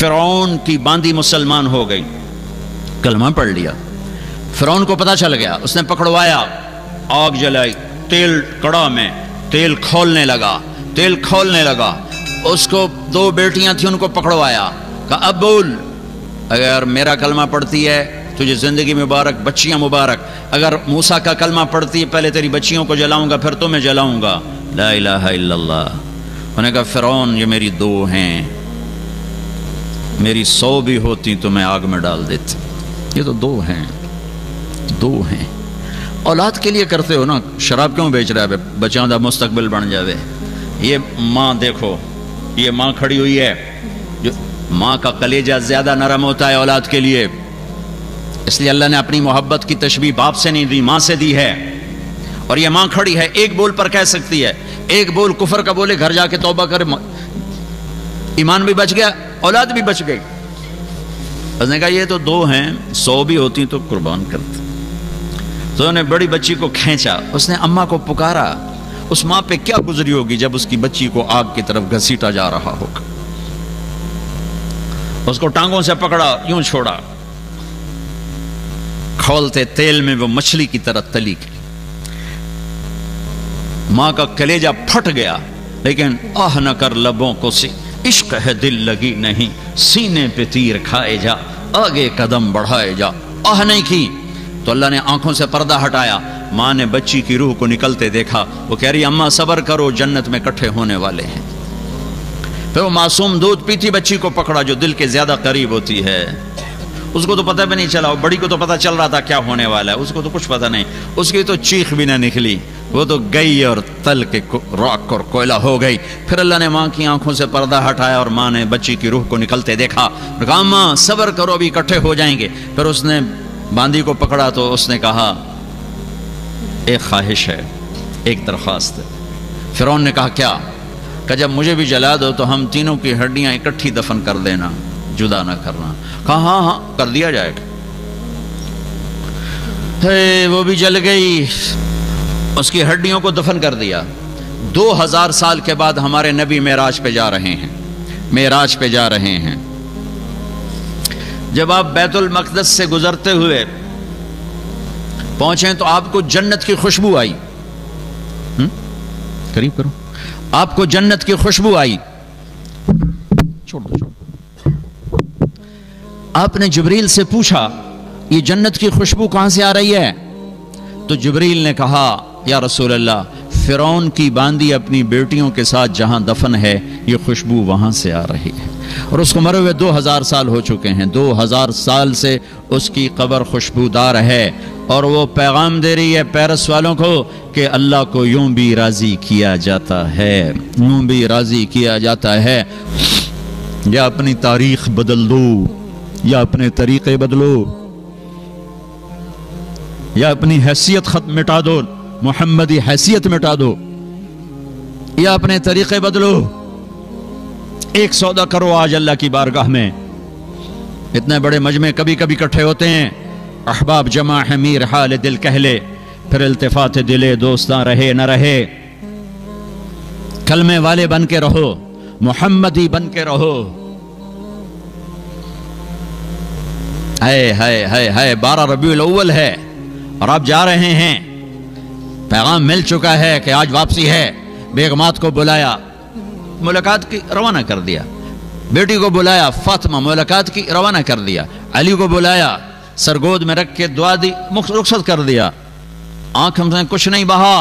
فرعون کی باندی مسلمان ہو گئی، کلمہ پڑھ لیا۔ فرعون کو پتہ چل گیا، اس نے پکڑوایا، آگ جلائی، تیل کڑا میں تیل کھولنے لگا، اس کو 2 بیٹیاں تھیں، ان کو پکڑوایا، کہا اب بول، اگر میرا کلمہ پڑھتی ہے تجھے زندگی مبارک، بچیاں مبارک، اگر موسیٰ کا کلمہ پڑھتی ہے پہلے تیری بچیوں کو جلاؤں گا پھر تمہیں جلاؤں گا، لا الہ الا اللہ۔ انہوں نے کہا فرعون یہ میری 2 ہیں، میری 100 بھی ہوتی تو میں آگ میں ڈال دیتی، یہ تو 2 ہیں۔ اولاد کے لیے کرتے ہو نا، شراب کیوں بیچ رہا ہے؟ بچوں دا مستقبل بن جاوے۔ یہ ماں دیکھو، یہ ماں کھڑی ہوئی ہے، جو ماں کا کلیجہ زیادہ نرم ہوتا ہے اولاد کے لیے، اس لیے اللہ نے اپنی محبت کی تشبیہ باپ سے نہیں دی، ماں سے دی ہے۔ اور یہ ماں کھڑی ہے، ایک بول پر کہہ سکتی ہے، ایک بول کفر کا بولے، گھر جا کے توبہ کرے، ایمان بھی بچ گیا، اولاد بھی بچ گئی۔ اس نے کہا یہ تو 2 ہیں، 100 بھی ہوتی تو قربان کرتے۔ تو انہوں نے بڑی بچی کو کھینچا، اس نے اماں کو پکارا، اس ماں پہ کیا گزری ہوگی جب اس کی بچی کو آگ کی طرف گھسیٹا جا رہا ہوگا۔ اس کو ٹانگوں سے پکڑا، یوں چھوڑا، کھولتے تیل میں وہ مچھلی کی طرح تلی گئی۔ ماں کا کلیجہ پھٹ گیا، لیکن آہ نہ کر لبوں کو سی، عشق ہے دل لگی نہیں، سینے پہ تیر کھائے جا، آگے قدم بڑھائے جا، آہ نہیں کی۔ تو اللہ نے آنکھوں سے پردہ ہٹایا، ماں نے بچی کی روح کو نکلتے دیکھا، وہ کہہ رہی اماں صبر کرو، جنت میں اکٹھے ہونے والے ہیں۔ پھر وہ معصوم دودھ پیتی بچی کو پکڑا جو دل کے زیادہ قریب ہوتی ہے، اس کو تو پتہ بھی نہیں چلا، وہ بڑی کو تو پتہ چل رہا تھا کیا ہونے والا ہے، اس کو تو کچھ پتہ نہیں، اس کی تو چیخ بھی نہ نکلی، وہ تو گئی اور تل کے راک اور کوئلہ ہو گئی۔ پھر اللہ نے ماں کی آنکھوں سے پردہ ہٹایا اور ماں نے بچی کی روح کو نکلتے دیکھا، کہا ماں صبر کرو، ابھی اکٹھے ہو جائیں گے۔ پھر اس نے باندی کو پکڑا تو اس نے کہا ایک خواہش ہے، ایک درخواست ہے۔ فرعون نے کہا کیا؟ کہ جب مجھے بھی جلا دو تو ہم تینوں کی ہڈیاں اکٹھی دفن کر دینا، جدا نہ کرنا۔ کہا ہاں ہاں کر دیا جائے گا۔ وہ بھی جل گئی، اس کی ہڈیوں کو دفن کر دیا۔ 2000 سال کے بعد ہمارے نبی معراج پہ جا رہے ہیں۔ جب آپ بیت المقدس سے گزرتے ہوئے پہنچے تو آپ کو جنت کی خوشبو آئی، قریب کرو، آپ کو جنت کی خوشبو آئی۔ چھوڑ دو۔ آپ نے جبریل سے پوچھا یہ جنت کی خوشبو کہاں سے آ رہی ہے؟ تو جبریل نے کہا یا رسول اللہ، فرعون کی باندی اپنی بیٹیوں کے ساتھ جہاں دفن ہے یہ خوشبو وہاں سے آ رہی ہے، اور اس کو مرے ہوئے 2000 سال ہو چکے ہیں، 2000 سال سے اس کی قبر خوشبودار ہے، اور وہ پیغام دے رہی ہے پیرس والوں کو کہ اللہ کو یوں بھی راضی کیا جاتا ہے، یوں بھی راضی کیا جاتا ہے۔ یا اپنی تاریخ بدل دو، یا اپنے طریقے بدلو، یا اپنی حیثیت مٹا دو، محمدی حیثیت مٹا دو، یا اپنے طریقے بدلو۔ ایک سودا کرو آج اللہ کی بارگاہ میں۔ اتنے بڑے مجمع کبھی کبھی اکٹھے ہوتے ہیں، احباب جمع ہے میر حال دل کہہ لے، پھر التفات دلے دوستاں رہے نہ رہے۔ کلمے والے بن کے رہو، محمدی بن کے رہو۔ ہے 12 ربیع الاول ہے اور آپ جا رہے ہیں، پیغام مل چکا ہے کہ آج واپسی ہے۔ بیگمات کو بلایا، ملاقات کی روانہ کر دیا، بیٹی کو بلایا فاطمہ، ملاقات کی روانہ کر دیا، علی کو بلایا، سرگود میں رکھ کے دعا دی، رخصت کر دیا، آنکھ میں کچھ نہیں بہا۔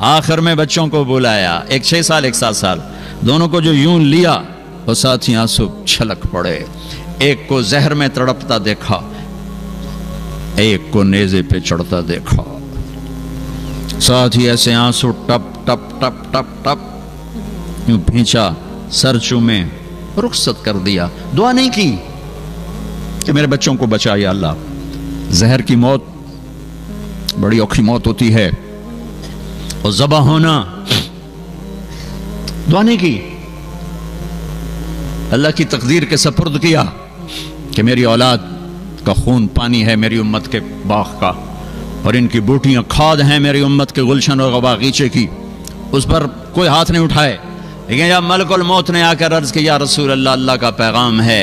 آخر میں بچوں کو بلایا، ایک 6 سال ایک 7 سال، دونوں کو جو یوں لیا وہ ساتھ ہی آنسو چھلک پڑے۔ ایک کو زہر میں تڑپتا دیکھا، ایک کو نیزے پہ چڑھتا دیکھا، ساتھ ہی ایسے آنسو ٹپ ٹپ ٹپ ٹپ ٹپ یوں بھینچا، سر چومے، رخصت کر دیا۔ دعا نہیں کی کہ میرے بچوں کو بچا یا اللہ۔ زہر کی موت بڑی اوکھی موت ہوتی ہے، اور ذبح ہونا، دعا نہیں کی، اللہ کی تقدیر کے سپرد کیا کہ میری اولاد کا خون پانی ہے میری امت کے باغ کا، اور ان کی بوٹیاں کھاد ہیں میری امت کے گلشن اور باغیچے کی۔ اس پر کوئی ہاتھ نہیں اٹھائے، لیکن جب ملک الموت نے آ کر عرض کیا یا رسول اللہ، اللہ کا پیغام ہے،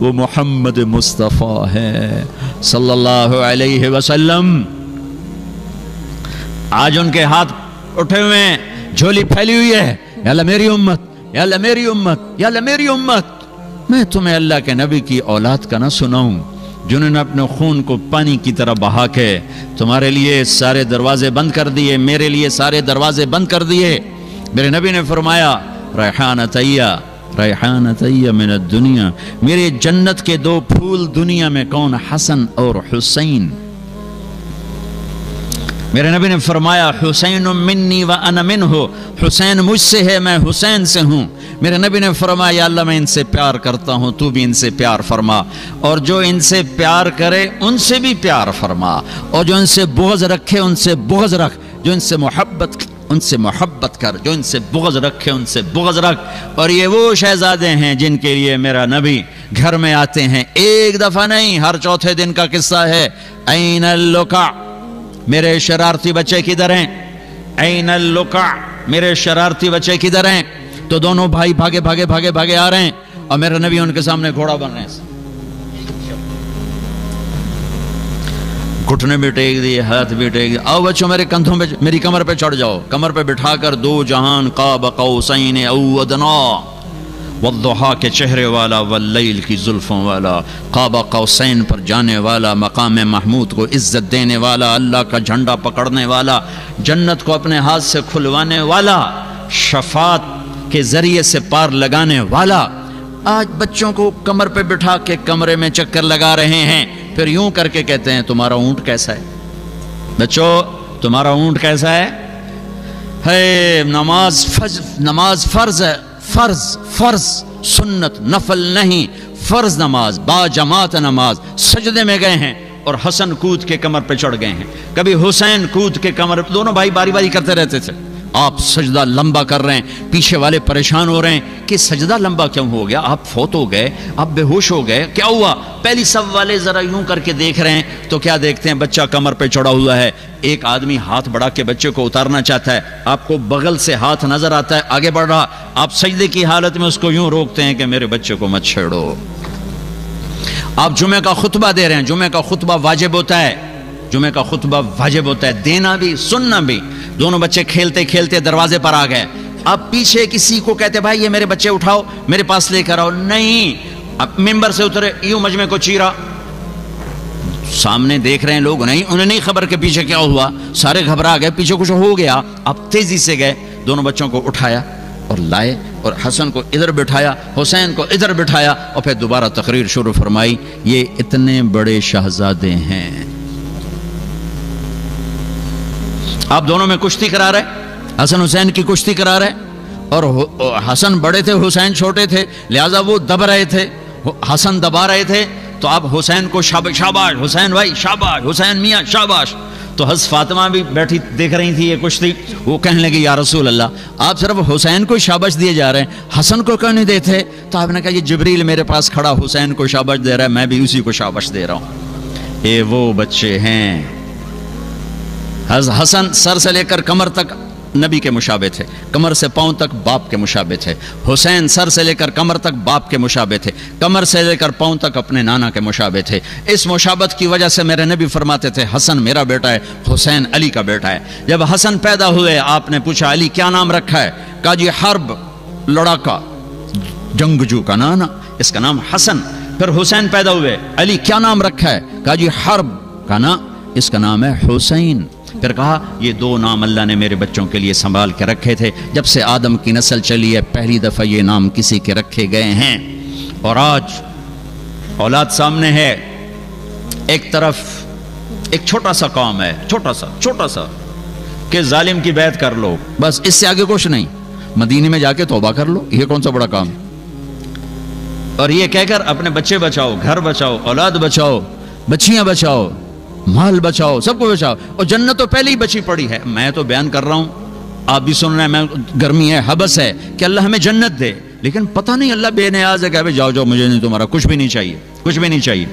وہ محمد مصطفیٰ ہے صلی اللہ علیہ وسلم۔ آج ان کے ہاتھ اٹھے ہوئے ہیں، جھولی پھیلی ہوئی ہے، یا اللہ میری امت، یا اللہ میری امت، یا اللہ میری امت۔ میں تمہیں اللہ کے نبی کی اولاد کا نہ سناؤں جنہوں نے اپنے خون کو پانی کی طرح بہا کے تمہارے لیے سارے دروازے بند کر دیے، میرے لیے سارے دروازے بند کر دیے۔ میرے نبی نے فرمایا ریحانتیہ ریحانتیہ من الدنیا، میرے جنت کے دو پھول دنیا میں کون؟ حسن اور حسین۔ میرے نبی نے فرمایا حسین منی وانا منہ، حسین مجھ سے ہے، میں حسین سے ہوں۔ میرے نبی نے فرمایا یا اللہ میں ان سے پیار کرتا ہوں، تو بھی ان سے پیار فرما، اور جو ان سے پیار کرے ان سے بھی پیار فرما، اور جو ان سے بغض رکھے ان سے بغض رکھ، جو ان سے محبت کر، جو ان سے بغض رکھے ان سے بغض رکھ۔ اور یہ وہ شہزادے ہیں جن کے لیے میرا نبی گھر میں آتے ہیں، ایک دفعہ نہیں، ہر چوتھے دن کا قصہ ہے۔ این اللقع، میرے شرارتی بچے کدھر ہیں؟ این اللقع، میرے شرارتی بچے کدھر ہیں؟ تو دونوں بھائی بھاگے بھاگے بھاگے بھاگے آ رہے ہیں، اور میرے نبی ان کے سامنے گھوڑا بن رہے ہیں، گھٹنے بھی ٹیک دیے، ہاتھ بھی ٹیک دیے، آؤ بچوں میرے کندھوں پہ، میری کمر پہ چڑھ جاؤ، کمر پہ بٹھا کر دو جہان قاب قوسین او ادنا، والضحا کے چہرے والا، واللیل کی زلفوں والا، قاب قوسین پر جانے والا، مقام محمود کو عزت دینے والا، اللہ کا جھنڈا پکڑنے والا، جنت کو اپنے ہاتھ سے کھلوانے والا، شفاعت کے ذریعے سے پار لگانے والا، آج بچوں کو کمر پہ بٹھا کے کمرے میں چکر لگا رہے ہیں، پھر یوں کر کے کہتے ہیں تمہارا اونٹ کیسا ہے؟ بچوں تمہارا اونٹ کیسا ہے؟ نماز فرض ہے، فرض سنت نفل نہیں، فرض نماز، با جماعت نماز، سجدے میں گئے ہیں اور حسن کود کے کمر پہ چڑھ گئے ہیں، کبھی حسین کود کے کمر پہ، دونوں بھائی باری باری کرتے رہتے تھے۔ آپ سجدہ لمبا کر رہے ہیں، پیچھے والے پریشان ہو رہے ہیں کہ سجدہ لمبا کیوں ہو گیا؟ آپ فوت ہو گئے، آپ بے ہوش ہو گئے، کیا ہوا؟ پہلی صف والے ذرا یوں کر کے دیکھ رہے ہیں تو کیا دیکھتے ہیں؟ بچہ کمر پہ چڑھا ہوا ہے، ایک آدمی ہاتھ بڑھا کے بچے کو اتارنا چاہتا ہے، آپ کو بغل سے ہاتھ نظر آتا ہے آگے بڑھ رہا، آپ سجدے کی حالت میں اس کو یوں روکتے ہیں کہ میرے بچے کو مت چھیڑو۔ آپ جمعہ کا خطبہ دے رہے ہیں، جمعہ کا خطبہ واجب ہوتا ہے، جمعہ کا خطبہ واجب ہوتا ہے، دینا بھی سننا بھی۔ دونوں بچے کھیلتے کھیلتے دروازے پر آ گئے، اب پیچھے کسی کو کہتے بھائی یہ میرے بچے اٹھاؤ میرے پاس لے کر آؤ، نہیں، اب ممبر سے اترے، یوں مجمع کو چیرا، سامنے دیکھ رہے ہیں لوگ، نہیں، انہیں نہیں خبر کہ پیچھے کیا ہوا، سارے گھبرا گئے، پیچھے کچھ ہو گیا، اب تیزی سے گئے، دونوں بچوں کو اٹھایا اور لائے، اور حسن کو ادھر بٹھایا، حسین کو ادھر بٹھایا، اور پھر دوبارہ تقریر شروع فرمائی، یہ اتنے بڑے شہزادے ہیں، آپ دونوں میں کشتی کرا رہے، حسن حسین کی کشتی کرا رہے، اور حسن بڑے تھے، حسین چھوٹے تھے، لہٰذا وہ دب رہے تھے، حسن دبا رہے تھے، تو آپ حسین کو شاباش حسین بھائی شاباش، حسین میاں شاباش۔ تو حضرت فاطمہ بھی بیٹھی دیکھ رہی تھی یہ کشتی، وہ کہنے لگی یا رسول اللہ آپ صرف حسین کو شاباش دیے جا رہے ہیں، حسن کو کیوں نہیں دیتے؟ تو آپ نے کہا یہ جبریل میرے پاس کھڑا حسین کو شاباش دے رہا ہے، میں بھی اسی کو شاباش دے رہا ہوں۔ یہ وہ بچے ہیں، حسن سر سے لے کر کمر تک نبی کے مشابہ تھے، کمر سے پاؤں تک باپ کے مشابہ تھے، حسین سر سے لے کر کمر تک باپ کے مشابہ تھے، کمر سے لے کر پاؤں تک اپنے نانا کے مشابہ تھے۔ اس مشابہت کی وجہ سے میرے نبی فرماتے تھے حسن میرا بیٹا ہے، حسین علی کا بیٹا ہے۔ جب حسن پیدا ہوئے آپ نے پوچھا علی کیا نام رکھا ہے؟ کہا جی حرب، لڑاکا، جنگجو کا نانا، اس کا نام حسن۔ پھر حسین پیدا ہوئے، علی کیا نام رکھا ہے؟ کہا جی حرب کا نا، اس کا نام ہے حسین۔ پھر کہا یہ دو نام اللہ نے میرے بچوں کے لیے سنبھال کے رکھے تھے، جب سے آدم کی نسل چلی ہے پہلی دفعہ یہ نام کسی کے رکھے گئے ہیں۔ اور آج اولاد سامنے ہے، ایک طرف ایک چھوٹا سا کام ہے، چھوٹا سا کہ ظالم کی بیعت کر لو، بس اس سے آگے کچھ نہیں، مدینے میں جا کے توبہ کر لو، یہ کون سا بڑا کام؟ اور یہ کہہ کر اپنے بچے بچاؤ، گھر بچاؤ، اولاد بچاؤ، بچیاں بچاؤ، مال بچاؤ، سب کو بچاؤ، اور جنت تو پہلے ہی بچی پڑی ہے۔ میں تو بیان کر رہا ہوں، آپ بھی سن رہے ہیں، میں گرمی ہے، حبس ہے کہ اللہ ہمیں جنت دے، لیکن پتہ نہیں اللہ بے نیاز ہے کہ جاؤ جاؤ مجھے نہیں، تمہارا کچھ بھی نہیں چاہیے، کچھ بھی نہیں چاہیے۔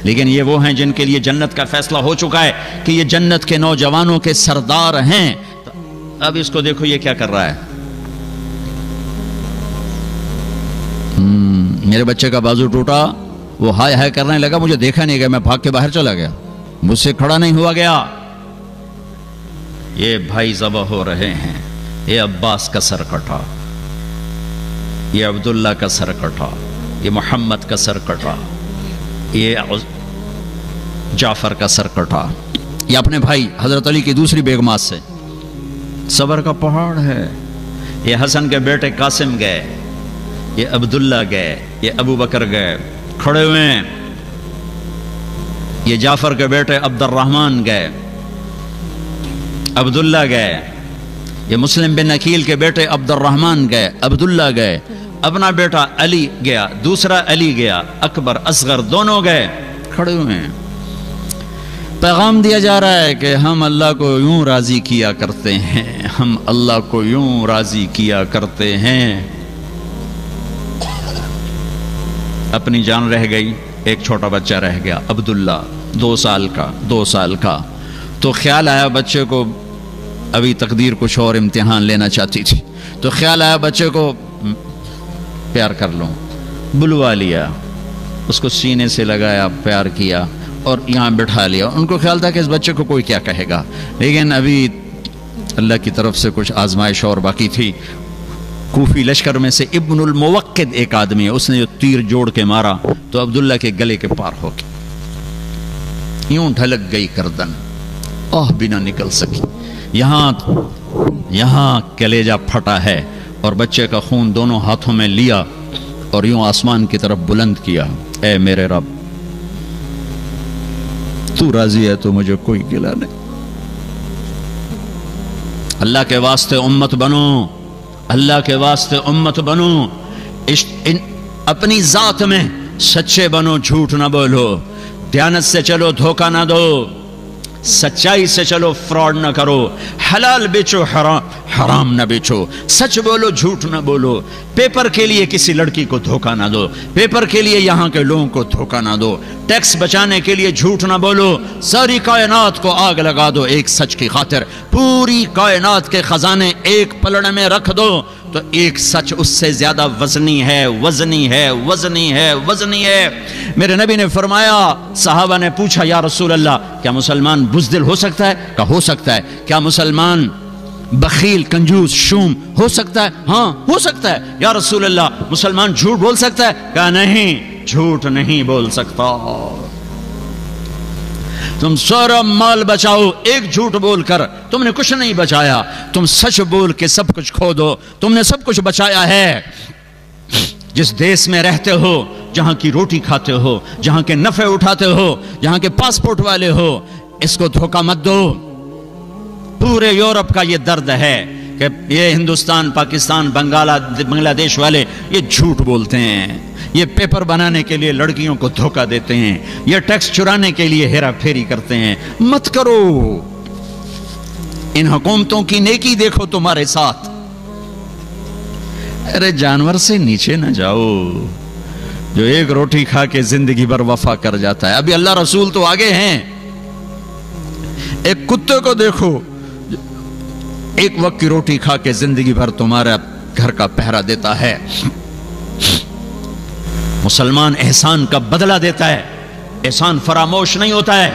لیکن یہ وہ ہیں جن کے لیے جنت کا فیصلہ ہو چکا ہے کہ یہ جنت کے نوجوانوں کے سردار ہیں۔ اب اس کو دیکھو یہ کیا کر رہا ہے، میرے بچے کا بازو ٹوٹا، وہ ہائے ہائے کرنے لگا، مجھے دیکھا نہیں گیا، میں بھاگ کے باہر چلا گیا، مجھ سے کھڑا نہیں ہوا گیا۔ یہ بھائی ذبح ہو رہے ہیں، یہ عباس کا سر کٹا، یہ عبداللہ کا سر کٹا، یہ محمد کا سر کٹا، یہ جعفر کا سر کٹا، یہ اپنے بھائی حضرت علی کی دوسری بیگمات سے۔ صبر کا پہاڑ ہے۔ یہ حسن کے بیٹے قاسم گئے، یہ عبداللہ گئے، یہ ابو بکر گئے، کھڑے ہوئے ہیں۔ یہ جعفر کے بیٹے عبد الرحمن گئے، عبداللہ گئے، یہ مسلم بن عقیل کے بیٹے عبد الرحمن گئے، عبداللہ گئے، اپنا بیٹا علی گیا، دوسرا علی گیا، اکبر اصغر دونوں گئے، کھڑے ہوئے ہیں۔ پیغام دیا جا رہا ہے کہ ہم اللہ کو یوں راضی کیا کرتے ہیں، ہم اللہ کو یوں راضی کیا کرتے ہیں۔ اپنی جان رہ گئی، ایک چھوٹا بچہ رہ گیا عبداللہ، 2 سال کا، تو خیال آیا بچے کو، ابھی تقدیر کچھ اور امتحان لینا چاہتی تھی، تو خیال آیا بچے کو پیار کر لوں، بلوا لیا، اس کو سینے سے لگایا، پیار کیا اور یہاں بٹھا لیا۔ ان کو خیال تھا کہ اس بچے کو کوئی کیا کہے گا، لیکن ابھی اللہ کی طرف سے کچھ آزمائش اور باقی تھی۔ کوفی لشکر میں سے ابن الموقد ایک آدمی ہے، اس نے جو تیر جوڑ کے مارا تو عبداللہ کے گلے کے پار ہو گئی، یوں ڈھلک گئی گردن، بھی نہ نکل سکی، یہاں کلیجہ پھٹا ہے، اور بچے کا خون دونوں ہاتھوں میں لیا اور یوں آسمان کی طرف بلند کیا، اے میرے رب، تو راضی ہے تو مجھے کوئی گلہ نہیں۔ اللہ کے واسطے امت بنو، اللہ کے واسطے امت بنو، اپنی ذات میں سچے بنو، جھوٹ نہ بولو، دیانت سے چلو، دھوکہ نہ دو، سچائی سے چلو، فراڈ نہ کرو، حلال بیچو، حرام نہ بیچو، سچ بولو، جھوٹ نہ بولو، پیپر کے لیے کسی لڑکی کو دھوکہ نہ دو، پیپر کے لیے یہاں کے لوگوں کو دھوکہ نہ دو، ٹیکس بچانے کے لیے جھوٹ نہ بولو، ساری کائنات کو آگ لگا دو ایک سچ کی خاطر، پوری کائنات کے خزانے ایک پلڑے میں رکھ دو تو ایک سچ اس سے زیادہ وزنی ہے، وزنی ہے، وزنی ہے، وزنی ہے۔ میرے نبی نے فرمایا، صحابہ نے پوچھا یا رسول اللہ کیا مسلمان بزدل ہو سکتا ہے؟ کہا ہو سکتا ہے۔ کیا مسلمان بخیل، کنجوس، شوم ہو سکتا ہے؟ ہاں ہو سکتا ہے۔ یا رسول اللہ مسلمان جھوٹ بول سکتا ہے؟ کہا نہیں، جھوٹ نہیں بول سکتا۔ تم سارا مال بچاؤ، ایک جھوٹ بول کر تم نے کچھ نہیں بچایا، تم سچ بول کے سب کچھ کھو دو، تم نے سب کچھ بچایا ہے۔ جس دیس میں رہتے ہو، جہاں کی روٹی کھاتے ہو، جہاں کے نفع اٹھاتے ہو، جہاں کے پاسپورٹ والے ہو، اس کو دھوکہ مت دو۔ پورے یورپ کا یہ درد ہے کہ یہ ہندوستان، پاکستان، بنگلہ دیش والے یہ جھوٹ بولتے ہیں، یہ پیپر بنانے کے لیے لڑکیوں کو دھوکہ دیتے ہیں، یہ ٹیکس چرانے کے لیے ہیرا پھیری کرتے ہیں۔ مت کرو، ان حکومتوں کی نیکی دیکھو تمہارے ساتھ۔ ارے جانور سے نیچے نہ جاؤ، جو ایک روٹی کھا کے زندگی بھر وفا کر جاتا ہے۔ ابھی اللہ رسول تو آگے ہیں، ایک کتے کو دیکھو ایک وقت کی روٹی کھا کے زندگی بھر تمہارا گھر کا پہرا دیتا ہے۔ مسلمان احسان کا بدلہ دیتا ہے، احسان فراموش نہیں ہوتا ہے۔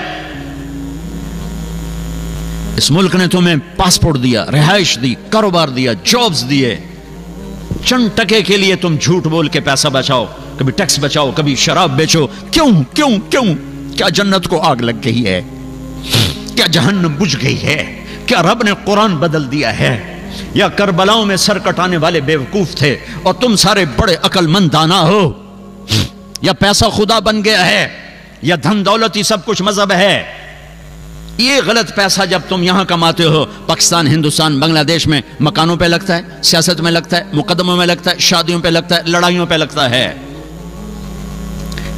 اس ملک نے تمہیں پاسپورٹ دیا، رہائش دی، کاروبار دیا، جابز دیے، چند ٹکے کے لیے تم جھوٹ بول کے پیسہ بچاؤ، کبھی ٹیکس بچاؤ، کبھی شراب بیچو۔ کیوں کیوں کیوں؟ کیا جنت کو آگ لگ گئی ہے؟ کیا جہنم بجھ گئی ہے؟ کیا رب نے قرآن بدل دیا ہے؟ یا کربلاؤں میں سر کٹانے والے بیوقوف تھے اور تم سارے بڑے عقل مند دانا ہو؟ یا پیسہ خدا بن گیا ہے؟ یا دھن دولت ہی سب کچھ مذہب ہے؟ یہ غلط پیسہ جب تم یہاں کماتے ہو، پاکستان، ہندوستان، بنگلہ دیش میں مکانوں پہ لگتا ہے، سیاست میں لگتا ہے، مقدموں میں لگتا ہے، شادیوں پہ لگتا ہے، لڑائیوں پہ لگتا ہے۔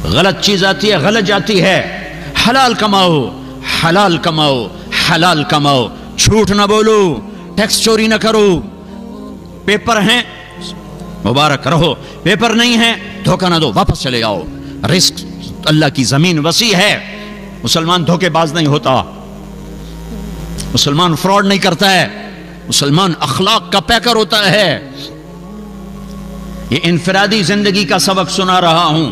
غلط چیز آتی ہے، غلط جاتی ہے۔ حلال کماؤ، حلال کماؤ، حلال کماؤ، جھوٹ نہ بولو، ٹیکس چوری نہ کرو۔ پیپر ہیں مبارک رہو، پیپر نہیں ہے دھوکہ نہ دو، واپس چلے جاؤ۔ رزق اللہ کی زمین وسیع ہے، مسلمان دھوکے باز نہیں ہوتا، مسلمان فراڈ نہیں کرتا ہے، مسلمان اخلاق کا پیکر ہوتا ہے۔ یہ انفرادی زندگی کا سبق سنا رہا ہوں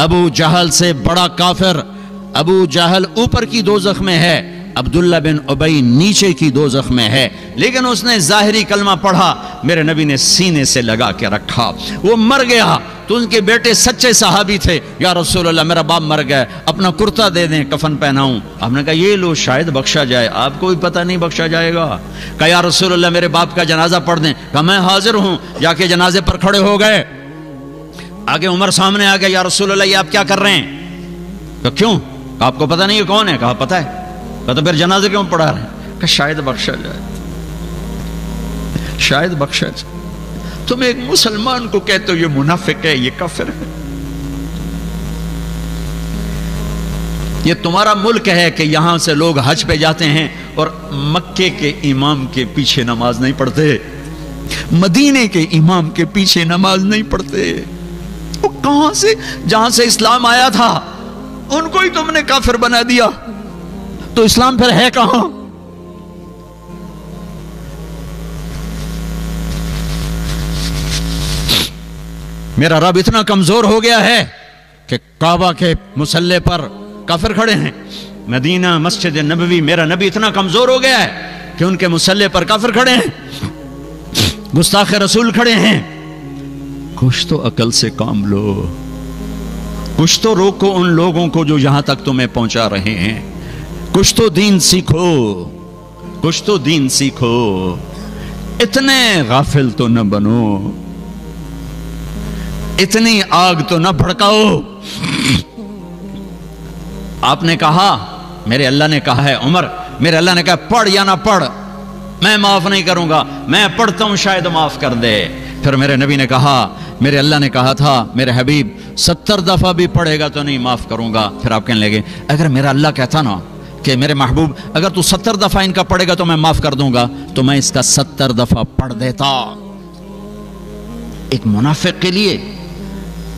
ابو جہل سے بڑا کافر، ابو جہل اوپر کی دوزخ میں ہے، عبداللہ بن ابی نیچے کی دوزخ میں ہے، لیکن اس نے ظاہری کلمہ پڑھا، میرے نبی نے سینے سے لگا کے رکھا، وہ مر گیا تو ان کے بیٹے سچے صحابی تھے، یا رسول اللہ میرا باپ مر گیا، اپنا کرتا دے دیں کفن پہناؤں۔ آپ نے کہا یہ لو شاید بخشا جائے، آپ کو بھی پتہ نہیں بخشا جائے گا۔ کہا یا رسول اللہ میرے باپ کا جنازہ پڑھ دیں۔ کہا میں حاضر ہوں، جا کے جنازے پر کھڑے ہو گئے، آگے عمر سامنے آ گیا، یا رسول اللہ یہ آپ کیا کر رہے ہیں؟ کہا کیوں؟ کہا آپ کو پتہ نہیں یہ کون ہے؟ کہا پتہ ہے۔ کہا تو پھر جنازے کیوں پڑھا رہے ہیں؟ کہ شاید بخشا جائے، شاید بخشا جائے۔ تم ایک مسلمان کو کہتے ہو یہ منافق ہے، یہ کافر ہے۔ یہ تمہارا ملک ہے کہ یہاں سے لوگ حج پہ جاتے ہیں اور مکے کے امام کے پیچھے نماز نہیں پڑھتے، مدینے کے امام کے پیچھے نماز نہیں پڑھتے۔ وہ کہاں سے؟ جہاں سے اسلام آیا تھا ان کو ہی تم نے کافر بنا دیا، تو اسلام پھر ہے کہاں؟ میرا رب اتنا کمزور ہو گیا ہے کہ کعبہ کے مصلی پر کافر کھڑے ہیں، مدینہ مسجد نبوی، میرا نبی اتنا کمزور ہو گیا ہے کہ ان کے مصلی پر کافر کھڑے ہیں، گستاخ رسول کھڑے ہیں۔ کچھ تو عقل سے کام لو، کچھ تو روکو ان لوگوں کو جو یہاں تک تمہیں پہنچا رہے ہیں، کچھ تو دین سیکھو، کچھ تو دین سیکھو، اتنے غافل تو نہ بنو، اتنی آگ تو نہ بھڑکاؤ۔ آپ نے کہا، میرے اللہ نے کہا ہے عمر، میرے اللہ نے کہا پڑھ یا نہ پڑھ میں معاف نہیں کروں گا، میں پڑھتا ہوں شاید معاف کر دے۔ پھر میرے نبی نے کہا، میرے اللہ نے کہا تھا میرے حبیب 70 دفعہ بھی پڑھے گا تو نہیں معاف کروں گا۔ پھر آپ کہنے لگے اگر میرا اللہ کہتا نا کہ میرے محبوب اگر تو 70 دفعہ ان کا پڑھے گا تو میں معاف کر دوں گا، تو میں اس کا 70 دفعہ پڑھ دیتا۔ ایک منافق کے لیے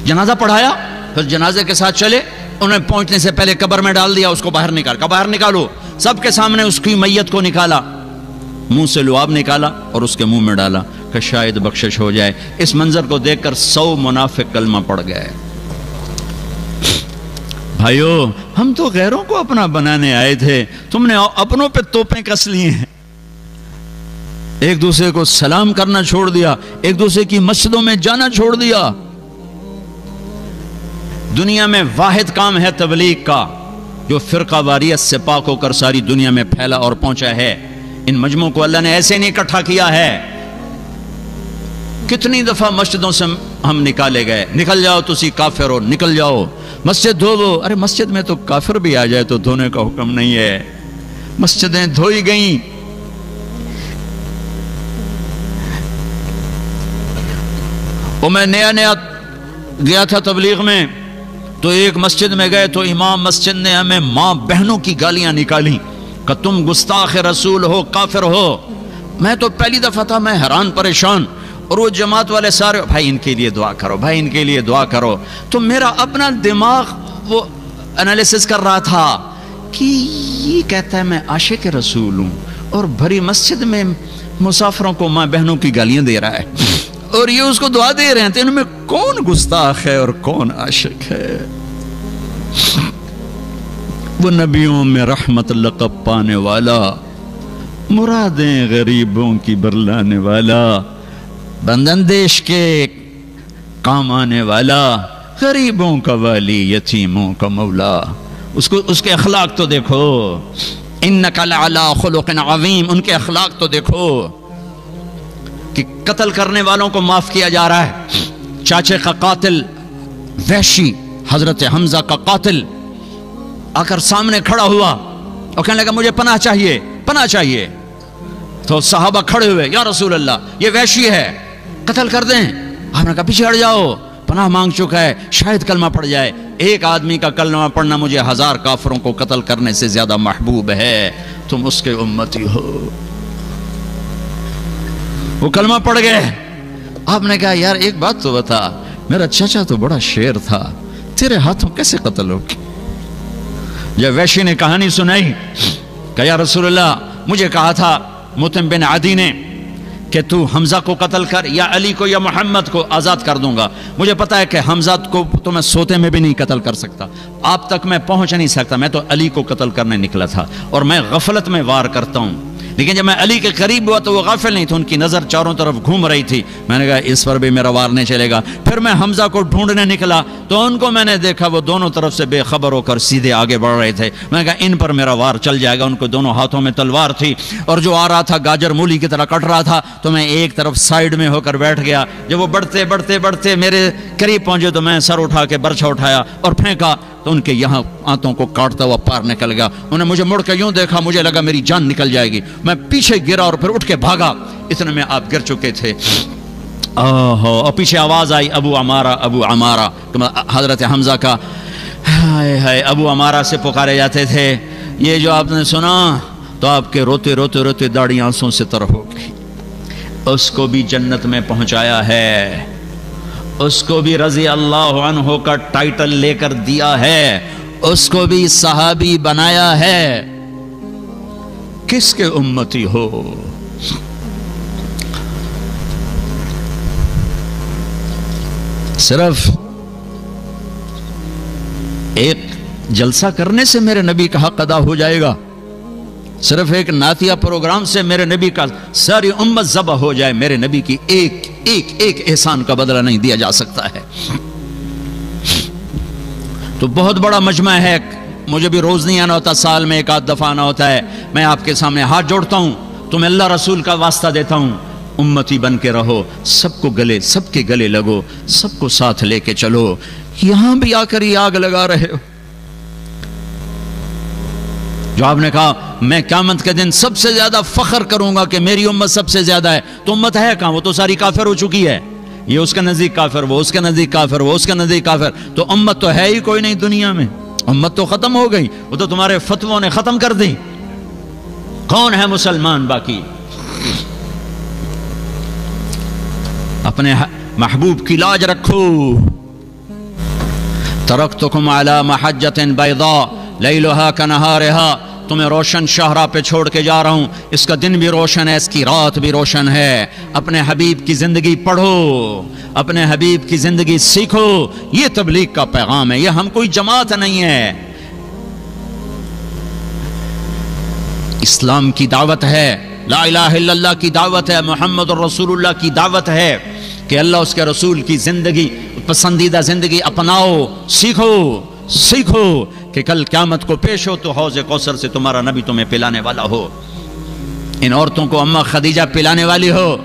جنازہ پڑھایا، پھر جنازے کے ساتھ چلے، انہیں پہنچنے سے پہلے قبر میں ڈال دیا، اس کو باہر نکال، کہا باہر نکالو، سب کے سامنے اس کی میت کو نکالا، منہ سے لعاب نکالا اور اس کے منہ میں ڈالا کہ شاید بخشش ہو جائے۔ اس منظر کو دیکھ کر 100 منافق کلمہ پڑھ گئے۔ بھائیو ہم تو غیروں کو اپنا بنانے آئے تھے، تم نے اپنوں پہ توپیں کس لی ہیں، ایک دوسرے کو سلام کرنا چھوڑ دیا، ایک دوسرے کی مسجدوں میں جانا چھوڑ دیا۔ دنیا میں واحد کام ہے تبلیغ کا جو فرقہ واریت سے پاک ہو کر ساری دنیا میں پھیلا اور پہنچا ہے۔ ان مجموعوں کو اللہ نے ایسے نہیں اکٹھا کیا ہے۔ کتنی دفعہ مسجدوں سے ہم نکالے گئے، نکل جاؤ تسی کافر ہو، نکل جاؤ، مسجد دھو، ارے مسجد میں تو کافر بھی آ جائے تو دھونے کا حکم نہیں ہے، مسجدیں دھوئی گئیں۔ وہ میں نیا گیا تھا تبلیغ میں، تو ایک مسجد میں گئے تو امام مسجد نے ہمیں ماں بہنوں کی گالیاں نکالی کہ تم گستاخ رسول ہو، کافر ہو۔ میں تو پہلی دفعہ تھا، میں حیران پریشان، اور وہ جماعت والے سارے بھائی ان کے لیے دعا کرو، بھائی ان کے لیے دعا کرو۔ تو میرا اپنا دماغ وہ انالیسس کر رہا تھا کہ یہ کہتا ہے میں عاشق رسول ہوں اور بھری مسجد میں مسافروں کو ماں بہنوں کی گالیاں دے رہا ہے، اور یہ اس کو دعا دے رہے ہیں، تو ان میں کون گستاخ ہے اور کون عاشق ہے؟ وہ نبیوں میں رحمت لقب پانے والا، مرادیں غریبوں کی برلانے والا، بندندیش کے کام آنے والا، غریبوں کا والی، یتیموں کا مولا۔ اس کے اخلاق تو دیکھو، انک لعلی خلق عظیم، ان کے اخلاق تو دیکھو کہ قتل کرنے والوں کو معاف کیا جا رہا ہے۔ چاچے کا قاتل وحشی، حضرت حمزہ کا قاتل آ کر سامنے کھڑا ہوا اور کہنے لگا مجھے پناہ چاہیے، پناہ چاہیے۔ تو صحابہ کھڑے ہوئے، یا رسول اللہ یہ وحشی ہے، قتل کر دیں۔ آپ نے کہا پیچھے ہٹ جاؤ، پناہ مانگ چکا ہے، شاید کلمہ پڑھ جائے۔ ایک آدمی کا کلمہ پڑھنا مجھے 1000 کافروں کو قتل کرنے سے زیادہ محبوب ہے، تم اس کے امتی ہو۔ وہ کلمہ پڑھ گئے۔ آپ نے کہا یار ایک بات تو بتا، میرا چچا تو بڑا شیر تھا، تیرے ہاتھوں کیسے قتل ہو گیا؟ جب وحشی نے کہانی سنائی کہ یا رسول اللہ مجھے کہا تھا مطعم بن عدی نے کہ تو حمزہ کو قتل کر یا علی کو یا محمد کو، آزاد کر دوں گا۔ مجھے پتا ہے کہ حمزہ کو تو میں سوتے میں بھی نہیں قتل کر سکتا، آپ تک میں پہنچ نہیں سکتا، میں تو علی کو قتل کرنے نکلا تھا، اور میں غفلت میں وار کرتا ہوں۔ لیکن جب میں علی کے قریب ہوا تو وہ غافل نہیں تھے، ان کی نظر چاروں طرف گھوم رہی تھی۔ میں نے کہا اس پر بھی میرا وار نہیں چلے گا۔ پھر میں حمزہ کو ڈھونڈنے نکلا تو ان کو میں نے دیکھا وہ دونوں طرف سے بے خبر ہو کر سیدھے آگے بڑھ رہے تھے۔ میں نے کہا ان پر میرا وار چل جائے گا۔ ان کو دونوں ہاتھوں میں تلوار تھی، اور جو آ رہا تھا گاجر مولی کی طرح کٹ رہا تھا، تو میں ایک طرف سائیڈ میں ہو کر بیٹھ گیا۔ جب وہ بڑھتے بڑھتے بڑھتے میرے قریب پہنچے تو میں سر اٹھا کے برچھا اٹھایا اور پھینکا، تو ان کے یہاں آنتوں کو کاٹتا ہوا پار نکل گیا۔ انہیں مجھے مڑ کے یوں دیکھا، مجھے لگا میری جان نکل جائے گی۔ میں پیچھے گرا اور پھر اٹھ کے بھاگا، اتنے میں آپ گر چکے تھے۔ اور پیچھے آواز آئی ابو عمارہ ابو عمارہ، حضرت حمزہ کا ہائے ہائے ابو عمارہ سے پکارے جاتے تھے۔ یہ جو آپ نے سنا تو آپ کے روتے روتے روتے داڑھی آنسوں سے تر ہو گئی۔ اس کو بھی جنت میں پہنچایا ہے، اس کو بھی رضی اللہ عنہ کا ٹائٹل لے کر دیا ہے، اس کو بھی صحابی بنایا ہے۔ کس کے امتی ہو؟ صرف ایک جلسہ کرنے سے میرے نبی کا حق ادا ہو جائے گا؟ صرف ایک نعتیہ پروگرام سے میرے نبی کا ساری امت ذبح ہو جائے؟ میرے نبی کی ایک احسان کا بدلہ نہیں دیا جا سکتا ہے۔ تو بہت بڑا مجمع ہے، مجھے بھی روز نہیں آنا ہوتا، سال میں ایک آدھ دفعہ آنا ہوتا ہے۔ میں آپ کے سامنے ہاتھ جوڑتا ہوں، تمہیں اللہ رسول کا واسطہ دیتا ہوں، امتی بن کے رہو، سب کو گلے، سب کے گلے لگو، سب کو ساتھ لے کے چلو۔ یہاں بھی آ کر یہ آگ لگا رہے ہو۔ جو آپ نے کہا میں قیامت کے دن سب سے زیادہ فخر کروں گا کہ میری امت سب سے زیادہ ہے، تو امت ہے کہاں؟ وہ تو ساری کافر ہو چکی ہے۔ یہ اس کے نزدیک کافر، وہ اس کے نزدیک کافر، وہ اس کے نزدیک کافر، تو امت تو ہے ہی کوئی نہیں دنیا میں۔ امت تو ختم ہو گئی، وہ تو تمہارے فتووں نے ختم کر دی۔ کون ہے مسلمان باقی؟ اپنے محبوب کی لاج رکھو۔ ترکتکم علی محجۃ بیضاء لیلھا کنہارھا، تمہیں روشن شاہراہ پہ چھوڑ کے جا رہا ہوں، اس کا دن بھی روشن ہے، اس کی رات بھی روشن ہے۔ اپنے حبیب کی زندگی پڑھو، اپنے حبیب کی زندگی سیکھو۔ یہ تبلیغ کا پیغام ہے، یہ ہم کوئی جماعت نہیں ہے۔ اسلام کی دعوت ہے، لا الہ الا اللہ کی دعوت ہے، محمد الرسول اللہ کی دعوت ہے کہ اللہ اس کے رسول کی زندگی، پسندیدہ زندگی اپناؤ، سیکھو کہ کل قیامت کو پیش ہو تو حوض کوثر سے تمہارا نبی تمہیں پلانے والا ہو۔ ان عورتوں کو اماں خدیجہ پلانے والی ہو،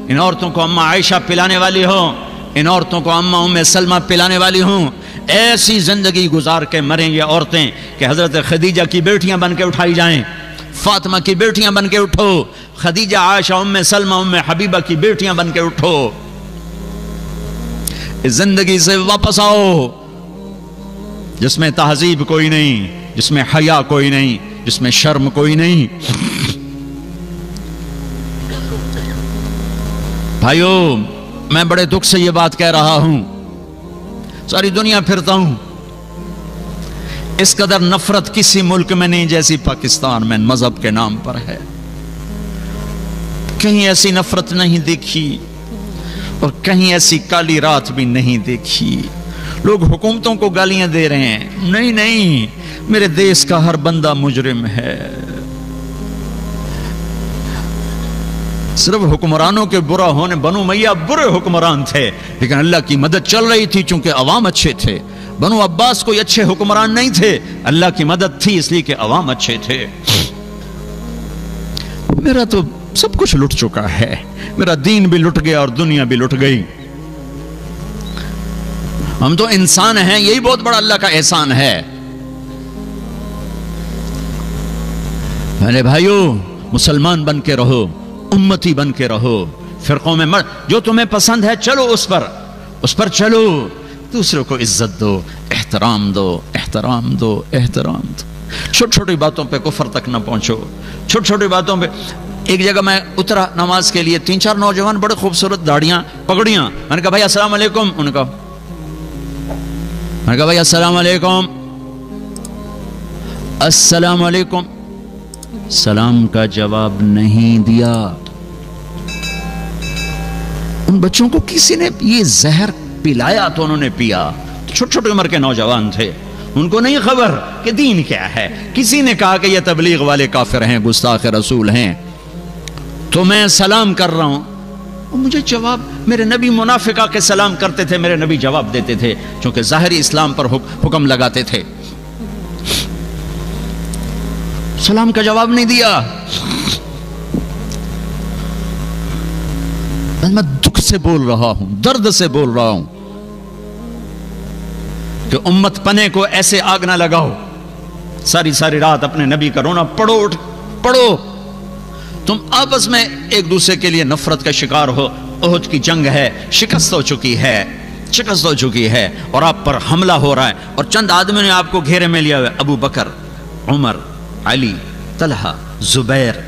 ان عورتوں کو اماں عائشہ پلانے والی ہو، ان عورتوں کو اماں ام سلمہ پلانے والی ہوں۔ ایسی زندگی گزار کے مریں یہ عورتیں کہ حضرت خدیجہ کی بیٹیاں بن کے اٹھائی جائیں، فاطمہ کی بیٹیاں بن کے اٹھو، خدیجہ، عائشہ، ام سلمہ، ام حبیبہ کی بیٹیاں بن کے اٹھو۔ اس زندگی سے واپس آؤ جس میں تہذیب کوئی نہیں، جس میں حیا کوئی نہیں، جس میں شرم کوئی نہیں۔ بھائیو، میں بڑے دکھ سے یہ بات کہہ رہا ہوں، ساری دنیا پھرتا ہوں، اس قدر نفرت کسی ملک میں نہیں جیسی پاکستان میں مذہب کے نام پر ہے۔ کہیں ایسی نفرت نہیں دیکھی، اور کہیں ایسی کالی رات بھی نہیں دیکھی۔ لوگ حکومتوں کو گالیاں دے رہے ہیں، نہیں، میرے دیس کا ہر بندہ مجرم ہے۔ صرف حکمرانوں کے برا ہونے، بنو امیہ برے حکمران تھے، لیکن اللہ کی مدد چل رہی تھی چونکہ عوام اچھے تھے۔ بنو عباس کوئی اچھے حکمران نہیں تھے، اللہ کی مدد تھی اس لیے کہ عوام اچھے تھے۔ میرا تو سب کچھ لٹ چکا ہے، میرا دین بھی لٹ گیا اور دنیا بھی لٹ گئی۔ ہم تو انسان ہیں، یہی بہت بڑا اللہ کا احسان ہے۔ میرے بھائیو، مسلمان بن کے رہو، امتی بن کے رہو، فرقوں میں جو تمہیں پسند ہے چلو اس پر چلو، دوسروں کو عزت دو، احترام دو۔ چھوٹی چھوٹی باتوں پہ کفر تک نہ پہنچو، چھوٹی چھوٹی باتوں پہ۔ ایک جگہ میں اترا نماز کے لیے، 3-4 نوجوان بڑے خوبصورت داڑیاں، پگڑیاں۔ میں نے کہا بھائی السلام علیکم، انہوں نے کہا بھائی السلام علیکم، السلام علیکم، سلام کا جواب نہیں دیا۔ ان بچوں کو کسی نے یہ زہر پلایا تو انہوں نے پیا. چھوٹی چھوٹی عمر کے نوجوان تھے, ان کو نہیں خبر کہ دین کیا ہے. کسی نے کہا کہ یہ تبلیغ والے کافر ہیں, گستاخ رسول ہیں, تو میں سلام کر رہا ہوں. مجھے جواب, میرے نبی منافقہ کے سلام کرتے تھے, میرے نبی جواب دیتے تھے, چونکہ ظاہری اسلام پر حکم لگاتے تھے. سلام کا جواب نہیں دیا. میں دکھ سے بول رہا ہوں, درد سے بول رہا ہوں کہ امت پنے کو ایسے آگ نہ لگاؤ. ساری ساری رات اپنے نبی کا رونا پڑھو, پڑھو. تم آپس میں ایک دوسرے کے لیے نفرت کا شکار ہو. احد کی جنگ ہے, شکست ہو چکی ہے, اور آپ پر حملہ ہو رہا ہے, اور چند آدمیوں نے آپ کو گھیرے میں لیا ہوا ہے. ابو بکر, عمر, علی, طلحہ, زبیر,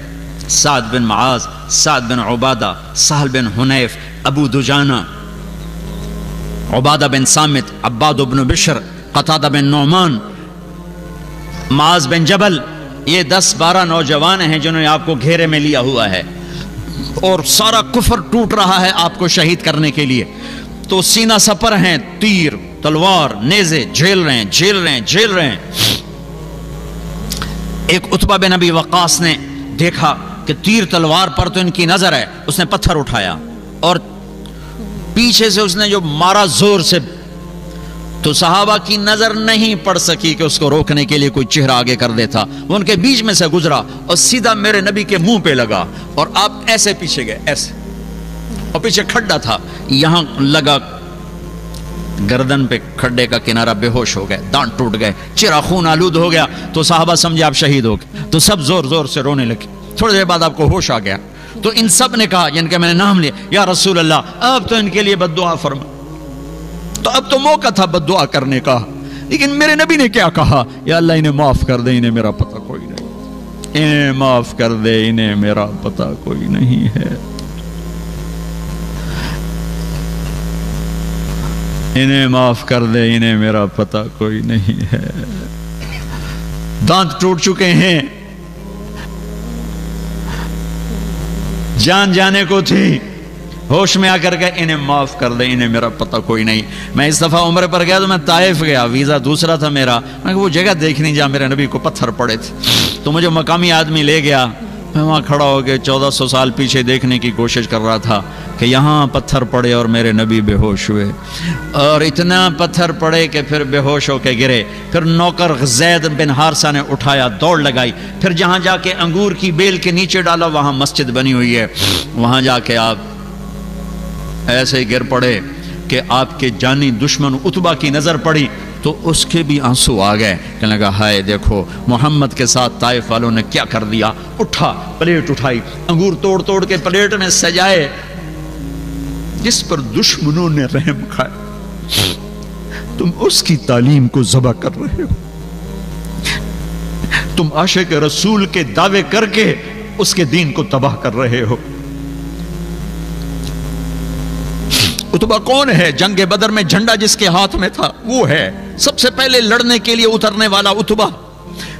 سعد بن معاذ, سعد بن عبادہ, سہل بن حنیف, ابو دجانہ, عبادہ بن سامت, عباد بن بشر, قتادہ بن نعمان, معاذ بن جبل. یہ 10-12 نوجوان ہیں جنہوں نے آپ کو گھیرے میں لیا ہوا ہے, اور سارا کفر ٹوٹ رہا ہے آپ کو شہید کرنے کے لیے. تو سینہ سپر ہیں, تیر, تلوار, نیزے جھیل رہے ہیں. ایک عتبہ بن ابی وقاص نے دیکھا کہ تیر تلوار پر تو ان کی نظر ہے, اس نے پتھر اٹھایا اور پیچھے سے اس نے جو مارا زور سے, تو صحابہ کی نظر نہیں پڑ سکی کہ اس کو روکنے کے لیے کوئی چہرہ آگے کر دیتا. وہ ان کے بیچ میں سے گزرا اور سیدھا میرے نبی کے منہ پہ لگا, اور آپ ایسے پیچھے گئے, ایسے, اور پیچھے کھڈا تھا, یہاں لگا گردن پہ کھڈے کا کنارہ, بے ہوش ہو گئے, دانت ٹوٹ گئے, چہرہ خون آلود ہو گیا. تو صحابہ سمجھے آپ شہید ہو گئے, تو سب زور زور سے رونے لگے. تھوڑی دیر بعد آپ کو ہوش آ گیا, تو ان سب نے کہا, جن کے میں نے نام لیا, یا رسول اللہ آپ تو ان کے لیے بد دعا فرما. تو اب تو موقع تھا بد دعا کرنے کا, لیکن میرے نبی نے کیا کہا, یا اللہ انہیں معاف کر دے, انہیں میرا پتہ کوئی نہیں, انہیں معاف کر دے, انہیں میرا پتہ کوئی نہیں ہے, انہیں معاف کر دے, انہیں میرا پتہ کوئی نہیں ہے. دانت ٹوٹ چکے ہیں, جان جانے کو تھی, ہوش میں آ کر کے انہیں معاف کر دے, انہیں میرا پتہ کوئی نہیں. میں اس دفعہ عمرے پر گیا تو میں طائف گیا, ویزا دوسرا تھا میرا. میں وہ جگہ دیکھنی جہاں میرے نبی کو پتھر پڑے تھے, تو مجھے مقامی آدمی لے گیا. میں وہاں کھڑا ہو کے 1400 سال پیچھے دیکھنے کی کوشش کر رہا تھا کہ یہاں پتھر پڑے اور میرے نبی بے ہوش ہوئے, اور اتنا پتھر پڑے کہ پھر بے ہوش ہو کے گرے. پھر نوکر زید بن حارثہ نے اٹھایا, دوڑ لگائی, پھر جہاں جا کے انگور کی بیل کے نیچے ڈالا, وہاں مسجد بنی ہوئی ہے, وہاں جا کے آپ ایسے گر پڑے کہ آپ کے جانی دشمن عتبہ کی نظر پڑی, تو اس کے بھی آنسو آ گئے. کہنے لگا ہائے دیکھو محمد کے ساتھ طائف والوں نے کیا کر دیا. اٹھا, پلیٹ اٹھائی, انگور توڑ توڑ کے پلیٹ میں سجائے, جس پر دشمنوں نے رحم کھایا, تم اس کی تعلیم کو ذبح کر رہے ہو. تم عاشق رسول کے دعوے کر کے اس کے دین کو تباہ کر رہے ہو. عتبہ کون ہے؟ جنگ بدر میں جھنڈا جس کے ہاتھ میں تھا وہ ہے, سب سے پہلے لڑنے کے لیے اترنے والا عتبہ.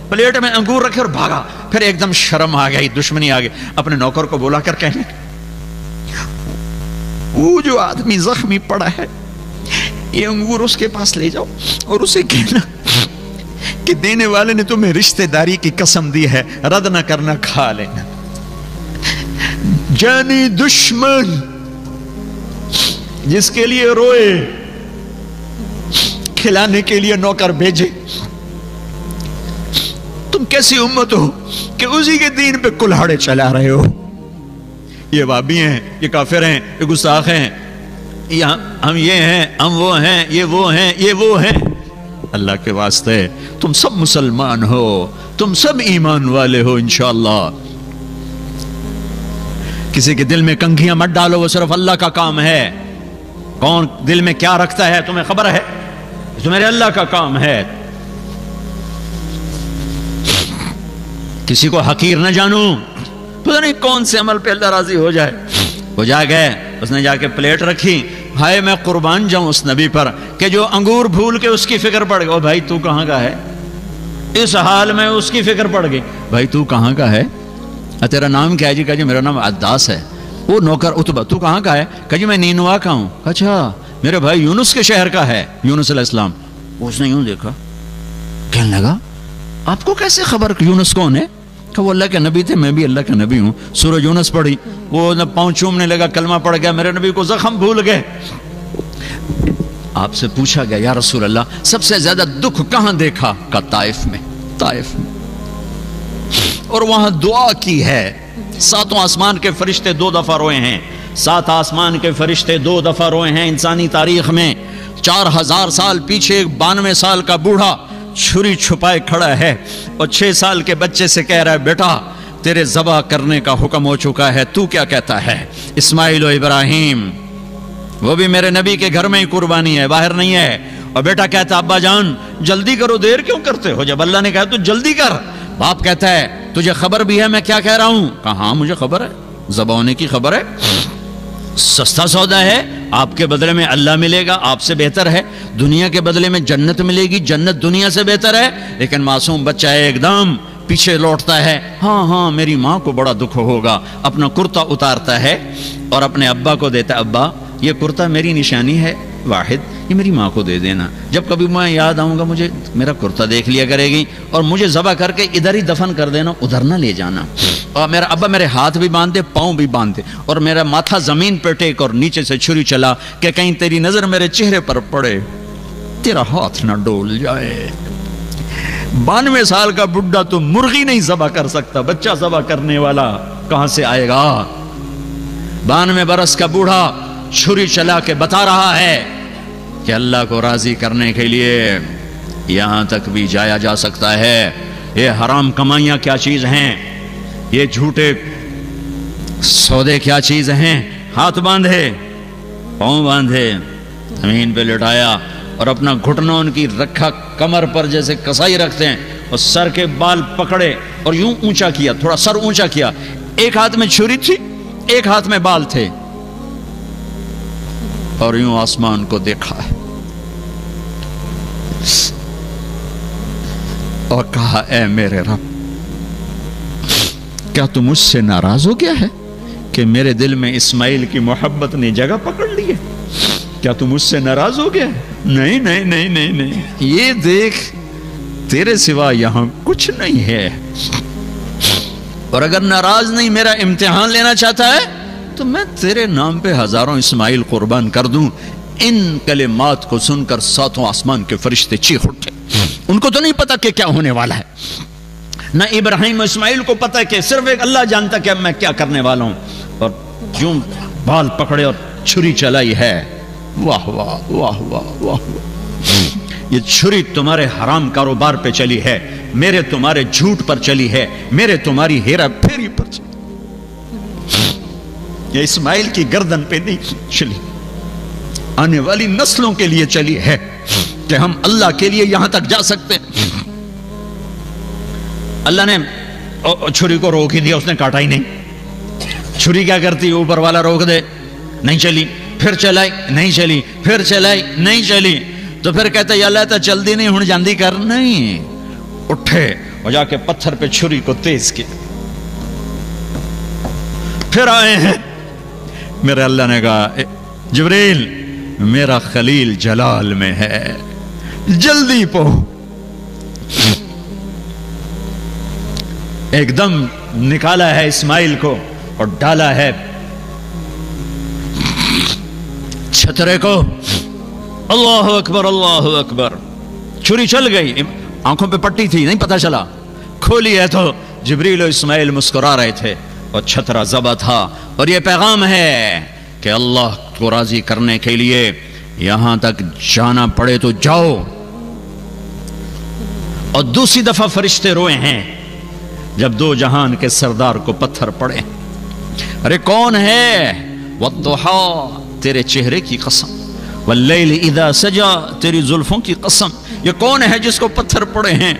پلیٹ میں انگور رکھے اور بھاگا. پھر ایک دم شرم آ گئی, دشمنی آ گئی. اپنے نوکر کو بولا کر کہنے, وہ جو آدمی زخمی پڑا ہے, یہ انگور اس کے پاس لے جاؤ اور اسے کہنا کہ دینے والے نے تمہیں رشتہ داری کی قسم دی ہے, رد نہ کرنا, کھا لینا. جانی دشمن جس کے لیے روئے, کھلانے کے لیے نوکر بھیجے. تم کیسی امت ہو کہ اسی کے دین پہ کلہاڑے چلا رہے ہو. یہ وابی ہیں, یہ کافر ہیں, یہ گستاخ ہیں, ہم یہ ہیں, ہم وہ ہیں, یہ وہ ہیں, یہ وہ ہیں. اللہ کے واسطے تم سب مسلمان ہو, تم سب ایمان والے ہو انشاءاللہ. کسی کے دل میں کنگھیاں مت ڈالو, وہ صرف اللہ کا کام ہے. کون دل میں کیا رکھتا ہے تمہیں خبر ہے؟ تو میرے اللہ کا کام ہے. کسی کو حقیر نہ جانو, پتہ نہیں کون سے عمل پہ اللہ راضی ہو جائے. وہ جا گئے, اس نے جا کے پلیٹ رکھی. ہائے میں قربان جاؤں اس نبی پر کہ جو انگور بھول کے اس کی فکر پڑ گئی. او بھائی تو کہاں کا ہے؟ اس حال میں اس کی فکر پڑ گئی. بھائی تو کہاں کا ہے؟ تیرا نام کیا ہے؟ جی کہا جی میرا نام عداس ہے. وہ نوکر اتبا تو کہاں کا ہے؟ کہا جی میں نینوا کا ہوں. اچھا میرے بھائی یونس کے شہر کا ہے, یونس علیہ السلام. اس نے یوں دیکھا, کہنے لگا آپ کو کیسے خبر یونس کون ہے؟ کہ وہ اللہ کے نبی تھے, میں بھی اللہ کا نبی ہوں. سورہ یونس پڑھی, وہ پاؤں چومنے لگا, کلمہ پڑھ گیا, میرے نبی کو زخم بھول گئے. آپ سے پوچھا گیا یا رسول اللہ سب سے زیادہ دکھ کہاں دیکھا؟ کہ طائف میں. طائف میں. اور وہاں دعا کی ہے. 7 آسمان کے فرشتے 2 دفعہ روئے ہیں. 7 آسمان کے فرشتے 2 دفعہ روئے ہیں انسانی تاریخ میں. 4000 سال پیچھے ایک 92 سال کا بوڑھا چھری چھپائے کھڑا ہے اور 6 سال کے بچے سے کہہ رہا ہے بیٹا تیرے ذبح کرنے کا حکم ہو چکا ہے, تو کیا کہتا ہے؟ اسماعیل و ابراہیم, وہ بھی میرے نبی کے گھر میں ہی قربانی ہے, باہر نہیں ہے. اور بیٹا کہتا ابا جان جلدی کرو, دیر کیوں کرتے ہو؟ جب اللہ نے کہا تو جلدی کر. باپ کہتا ہے تجھے خبر بھی ہے میں کیا کہہ رہا ہوں؟ کہا ہاں مجھے خبر ہے, ذبح ہونے کی خبر ہے. سستا سودا ہے, آپ کے بدلے میں اللہ ملے گا, آپ سے بہتر ہے. دنیا کے بدلے میں جنت ملے گی, جنت دنیا سے بہتر ہے. لیکن معصوم بچہ ہے ایک دم پیچھے لوٹتا ہے, ہاں میری ماں کو بڑا دکھ ہوگا. اپنا کرتا اتارتا ہے اور اپنے ابا کو دیتا ہے, ابا یہ کرتا میری نشانی ہے واحد, یہ میری ماں کو دے دینا, جب کبھی میں یاد آؤں گا مجھے میرا کرتا دیکھ لیا کرے گی, اور مجھے ذبح کر کے ادھر ہی دفن کر دینا, ادھر نہ لے جانا. اور میرا ابا میرے ہاتھ بھی باندھ دے, پاؤں بھی باندھ دے, اور میرا ماتھا زمین پہ ٹیک اور نیچے سے چھری چلا کہ کہیں تیری نظر میرے چہرے پر پڑے, تیرا ہاتھ نہ ڈول جائے. 92 سال کا بڈھا تو مرغی نہیں ذبح کر سکتا, بچہ ذبح کرنے والا کہاں سے آئے گا؟ 92 برس کا بوڑھا چھری چلا کے بتا رہا ہے کہ اللہ کو راضی کرنے کے لیے یہاں تک بھی جایا جا سکتا ہے. یہ حرام کمائیاں کیا چیز ہیں, یہ جھوٹے سودے کیا چیز ہیں. ہاتھ باندھے, پاؤں باندھے, زمین پہ لٹایا اور اپنا گھٹنا ان کی رکھا کمر پر جیسے کسائی رکھتے ہیں, اور سر کے بال پکڑے اور یوں اونچا کیا, تھوڑا سر اونچا کیا. ایک ہاتھ میں چھری تھی, ایک ہاتھ میں بال تھے, اور یوں آسمان کو دیکھا ہے اور کہا اے میرے رب, کیا تو مجھ سے ناراض ہو گیا ہے کہ میرے دل میں اسماعیل کی محبت نے جگہ پکڑ لی ہے؟ کیا تو مجھ سے ناراض ہو گیا ہے؟ نہیں نہیں نہیں نہیں نہیں, یہ دیکھ تیرے سوا یہاں کچھ نہیں ہے. اور اگر ناراض نہیں میرا امتحان لینا چاہتا ہے تو میں تیرے نام پہ ہزاروں اسماعیل قربان کر دوں. ان کلمات کو سن کر 7 آسمان کے فرشتے چیخ اٹھے. ان کو تو نہیں پتا کہ کیا ہونے والا ہے, نہ ابراہیم و اسماعیل کو پتا کہ صرف ایک اللہ جانتا کہ اب میں کیا کرنے والا ہوں. اور یوں بال پکڑے اور چھری چلائی ہے. واہ واہ واہ واہ واہ, یہ چھری تمہارے حرام کاروبار پہ چلی ہے, میرے تمہارے جھوٹ پر چلی ہے, میرے تمہاری ہیرا پھیری پر چلی. یہ اسماعیل کی گردن پہ نہیں چلی, آنے والی نسلوں کے لیے چلی ہے کہ ہم اللہ کے لیے یہاں تک جا سکتے ہیں. اللہ نے چھری کو روک ہی دیا, اس نے کاٹا ہی نہیں. چھری کیا کرتی, اوپر والا روک دے, نہیں چلی, پھر چلائی نہیں چلی, پھر چلائی نہیں چلی, تو پھر کہتے یا اللہ تا چل دی نہیں ہن جاندی کر. نہیں, اٹھے اور جا کے پتھر پہ چھری کو تیز کیا. پھر آئے ہیں, میرے اللہ نے کہا جبریل میرا خلیل جلال میں ہے, جلدی پو. ایک دم نکالا ہے اسماعیل کو اور ڈالا ہے چھترے کو. اللہ اکبر اللہ اکبر. چھری چل گئی, آنکھوں پہ پٹی تھی نہیں پتا چلا, کھولی ہے تو جبریل و اسماعیل مسکرا رہے تھے اور چھترا ذبح تھا. اور یہ پیغام ہے کہ اللہ کو راضی کرنے کے لیے یہاں تک جانا پڑے تو جاؤ. اور دوسری دفعہ فرشتے روئے ہیں جب 2 جہان کے سردار کو پتھر پڑے. ارے کون ہے؟ والضحى تیرے چہرے کی قسم, واللیل اذا سجا تیری زلفوں کی قسم. یہ کون ہے جس کو پتھر پڑے ہیں؟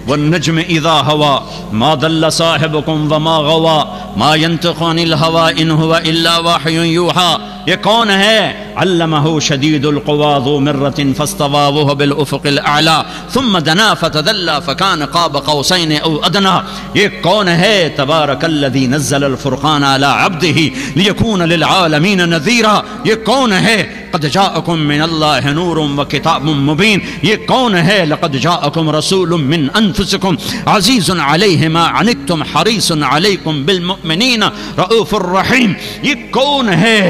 والنجم اذا ہوا ما ضل صاحبکم وما غوا ما ينطق عن الهوى ان هو الا وحی یوحى. یہ کون ہے؟ علمہ شدید القوى ذو مرۃ فاستوى وهو بالافق الاعلى ثم دنا فتدلى فكان قاب قوسين او ادنى. یہ کون ہے؟ تبارک الذی نزل الفرقان على عبده ليكون للعالمین نذیرا. یہ کون ہے؟ قد جاءکم من اللہ نور وکتاب مبین. یہ کون ہے؟ لقد جاءکم رسول من انفسکم عزیز علیہ ما عنتم حریص علیکم بالمؤمنین رؤوف الرحیم. یہ کون ہے؟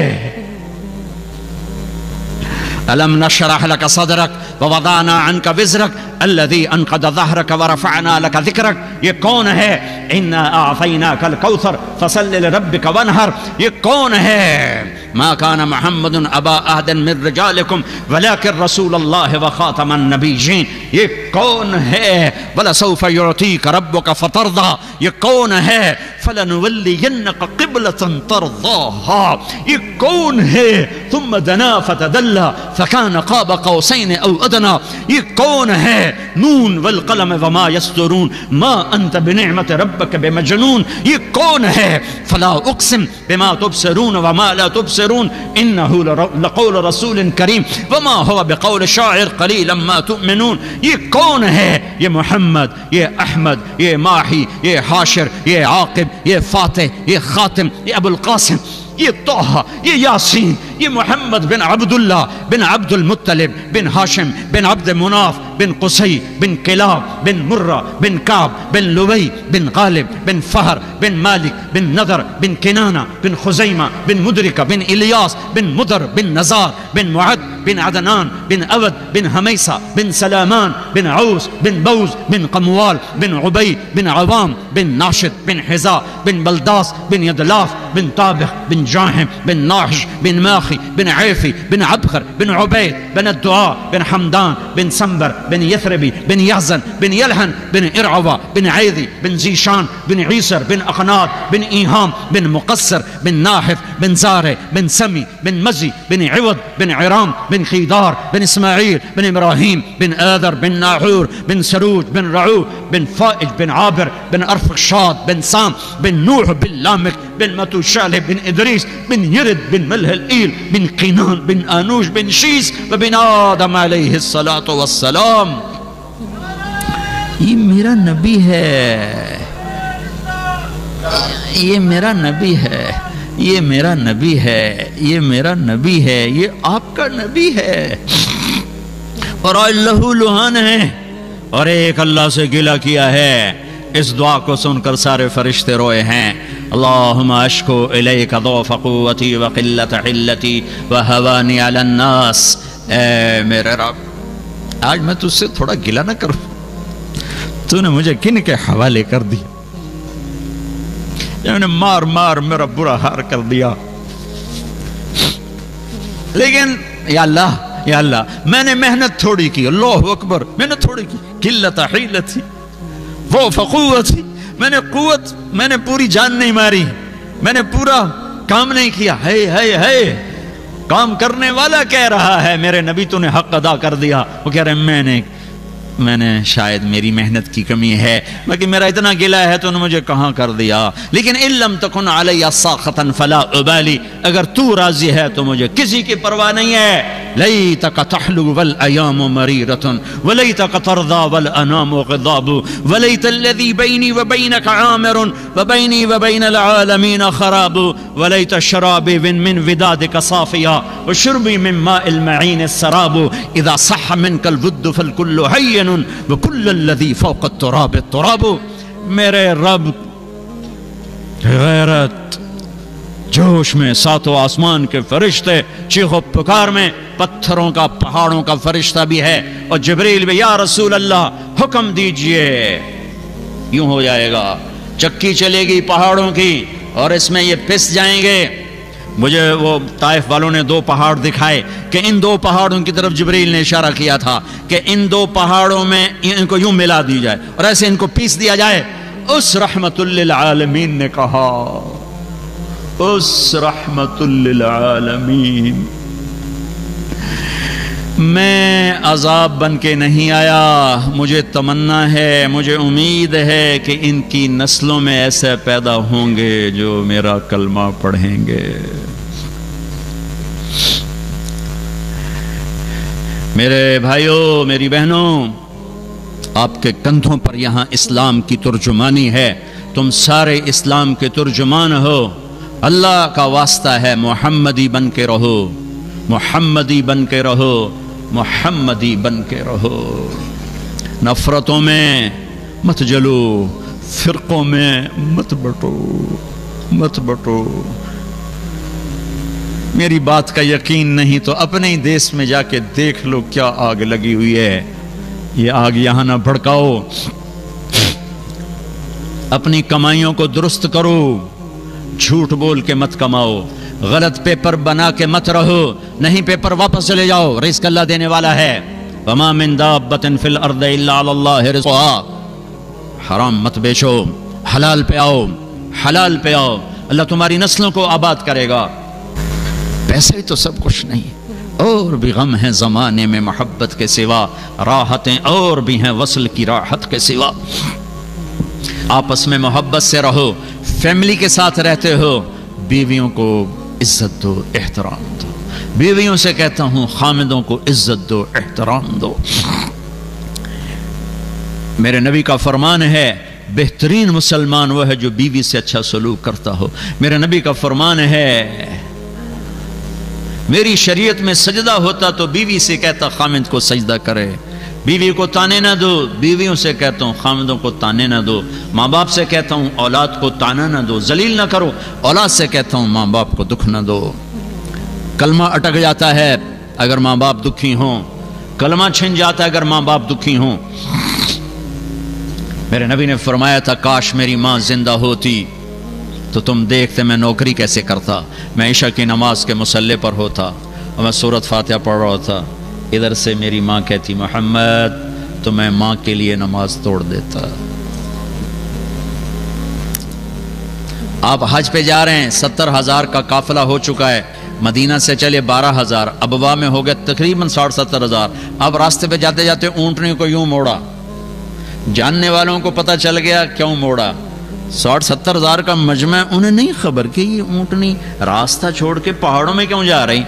ألم نشرح لك صدرك ووضعنا عنك وزرك الذي أنقض ظهرك ورفعنا لك ذكرك. یہ کون ہے؟ إنا أعطيناك الكوثر فصل لربك وانحر. یہ کون ہے؟ ما كان محمد أبا أحد من رجالكم ولكن رسول الله وخاتم النبيين. یہ کون ہے؟ ولسوف يعطيك ربك فترضى. یہ کون ہے؟ فلنولينك قبلة ترضاها. یہ کون ہے؟ ثم دنا فتدلى فكان قاب قوسين او ادنى. یہ کون ہے؟ نون والقلم وما يسطرون ما انت بنعمة ربك بمجنون. یہ کون ہے؟ فلا اقسم بما تبصرون وما لا تبصرون انه لقول رسول کریم وما هو بقول شاعر قلیلا ما تؤمنون. یہ کون ہے؟ یہ محمد، یہ احمد، یہ ماہی، یہ حاشر، یہ عاقب، یہ فاتح، یہ خاتم، یہ ابو القاسم، یہ طه، یہ یاسین، یہ محمد بن عبداللہ بن عبد المطلب بن ہاشم بن عبد مناف بن قصی بن کلاب بن مرہ بن کعب بن لوی بن غالب بن فہر بن مالک بن نضر بن کنانہ بن خزیمہ بن مدرکہ بن الیاس بن مدر بن نزار بن معد بن عدنان بن اود بن حمیسہ بن سلامان بن عوس بن بوز بن قموال بن عبید بن عوام بن ناشد بن حزا بن بلداس بن یدلاف بن طابخ بن جاہم بن ناحش بن ماخی بن عیفی بن عبخر بن عبید بن الدعاء بن حمدان بن سنبر بن یثربی بن یحزن بن یلحن بن ارعوہ بن عیدی بن زیشان بن عیسر بن اقناد بن ایہام بن مقصر بن ناحف بن زارع بن سمی بن مزی بن عوض بن عرام بن خیدار بن اسماعیل بن ابراہیم بن آذر بن ناحور بن سروج بن رعو بن فائج بن عابر بن ارفخشاد بن سام بن نوح بن لامک بن متوشالح بن ادریس بن یرد بن ملح الایل بن قینان بن آنوش بن شیس وبن آدم علیہ الصلاة والسلام. یہ میرا نبی ہے، یہ میرا نبی ہے، یہ میرا نبی ہے، یہ میرا نبی ہے، یہ آپ کا نبی ہے. اور اللہ لہان ہے اور ایک اللہ سے گلہ کیا ہے. اس دعا کو سن کر سارے فرشتے روئے ہیں. اللہم اشکو الیک ضعف قوتی وقلت حلتی وہوانی علی الناس. اے میرے رب، آج میں تجھ سے تھوڑا گلہ نہ کروں، تو نے مجھے کن کے حوالے کر دیا، میں نے مار مار میرا برا حال کر دیا. لیکن یا اللہ میں نے محنت تھوڑی کی، اللہ اکبر، میں نے تھوڑی کی. قلت حیلتی ضعف قوتی، میں نے پوری جان نہیں ماری، میں نے پورا کام نہیں کیا. ہے کام کرنے والا کہہ رہا ہے میرے نبی تو نے حق ادا کر دیا. وہ کہہ رہے میں نے شاید میری محنت کی کمی ہے، لیکن میرا اتنا گلہ ہے تو نے مجھے کہاں کر دیا. لیکن ان لم تکن علی ساخطا فلا ابالی، اگر تو راضی ہے تو مجھے کسی کی پرواہ نہیں ہے. لیتک تحلو والایام مریرۃ ولیتک ترضی والانام غضاب ولیت الذی بینی وبینک عامر وبینی وبین العالمین خراب ولیت شرابی من ودادک صافیا وشربی من ماء المعین السراب اذا صح منک الود فالکل حین وکل الذی فوق التراب التراب. میرے رب غیرت جوش میں ساتوں آسمان کے فرشتے چیخ و پکار میں، پتھروں کا پہاڑوں کا فرشتہ بھی ہے اور جبریل بھی. یا رسول اللہ حکم دیجئے. یوں ہو جائے گا، چکی چلے گی پہاڑوں کی اور اس میں یہ پس جائیں گے. مجھے وہ طائف والوں نے 2 پہاڑ دکھائے کہ ان 2 پہاڑوں کی طرف جبریل نے اشارہ کیا تھا کہ ان 2 پہاڑوں میں ان کو یوں ملا دی جائے اور ایسے ان کو پیس دیا جائے. اس رحمت للعالمین نے کہا، اس رحمت للعالمین، میں عذاب بن کے نہیں آیا. مجھے تمنا ہے، مجھے امید ہے کہ ان کی نسلوں میں ایسے پیدا ہوں گے جو میرا کلمہ پڑھیں گے. میرے بھائیوں، میری بہنوں، آپ کے کندھوں پر یہاں اسلام کی ترجمانی ہے، تم سارے اسلام کے ترجمان ہو، اللہ کا واسطہ ہے محمدی بن کے رہو، محمدی بن کے رہو، محمدی بن کے رہو، نفرتوں میں مت جلو، فرقوں میں مت بٹو، مت بٹو۔ میری بات کا یقین نہیں تو اپنے ہی دیس میں جا کے دیکھ لو کیا آگ لگی ہوئی ہے، یہ آگ یہاں نہ بھڑکاؤ، اپنی کمائیوں کو درست کرو، جھوٹ بول کے مت کماؤ، غلط پیپر بنا کے مت رہو، نہیں پیپر واپس چلے جاؤ، رزق اللہ دینے والا ہے، وما من دابۃ فی الارض الا علی اللہ رزقها، حرام مت بیچو، حلال پہ آؤ، حلال پہ آؤ، اللہ تمہاری نسلوں کو آباد کرے گا۔ پیسے ہی تو سب کچھ نہیں، اور بھی غم ہیں زمانے میں محبت کے سوا، راحتیں اور بھی ہیں وصل کی راحت کے سوا۔ آپس میں محبت سے رہو، فیملی کے ساتھ رہتے ہو، بیویوں کو عزت دو، احترام دو، بیویوں سے کہتا ہوں خامدوں کو عزت دو، احترام دو۔ میرے نبی کا فرمان ہے بہترین مسلمان وہ ہے جو بیوی سے اچھا سلوک کرتا ہو۔ میرے نبی کا فرمان ہے میری شریعت میں سجدہ ہوتا تو بیوی سے کہتا خامد کو سجدہ کرے، بیوی کو تانے نہ دو، بیویوں سے کہتا ہوں خامدوں کو تانے نہ دو، ماں باپ سے کہتا ہوں اولاد کو تانا نہ دو، ذلیل نہ کرو، اولاد سے کہتا ہوں ماں باپ کو دکھ نہ دو۔ کلمہ اٹک جاتا ہے اگر ماں باپ دکھی ہوں، کلمہ چھن جاتا ہے اگر ماں باپ دکھی ہوں۔ میرے نبی نے فرمایا تھا کاش میری ماں زندہ ہوتی تو تم دیکھتے میں نوکری کیسے کرتا، میں عشاء کی نماز کے مصلی پر ہوتا اور میں سورۃ فاتحہ پڑھ رہا تھا، ادھر سے میری ماں کہتی محمد، تو میں ماں کے لیے نماز توڑ دیتا۔ آپ حج پہ جا رہے ہیں، 70,000 کا قافلہ ہو چکا ہے، مدینہ سے چلے 12,000، ابوا میں ہو گئے تقریباً 60-70,000۔ اب راستے پہ جاتے جاتے اونٹنی کو یوں موڑا، جاننے والوں کو پتہ چل گیا کیوں موڑا، 60-70,000 کا مجمع، انہیں نہیں خبر کہ یہ اونٹنی راستہ چھوڑ کے پہاڑوں میں کیوں جا رہی،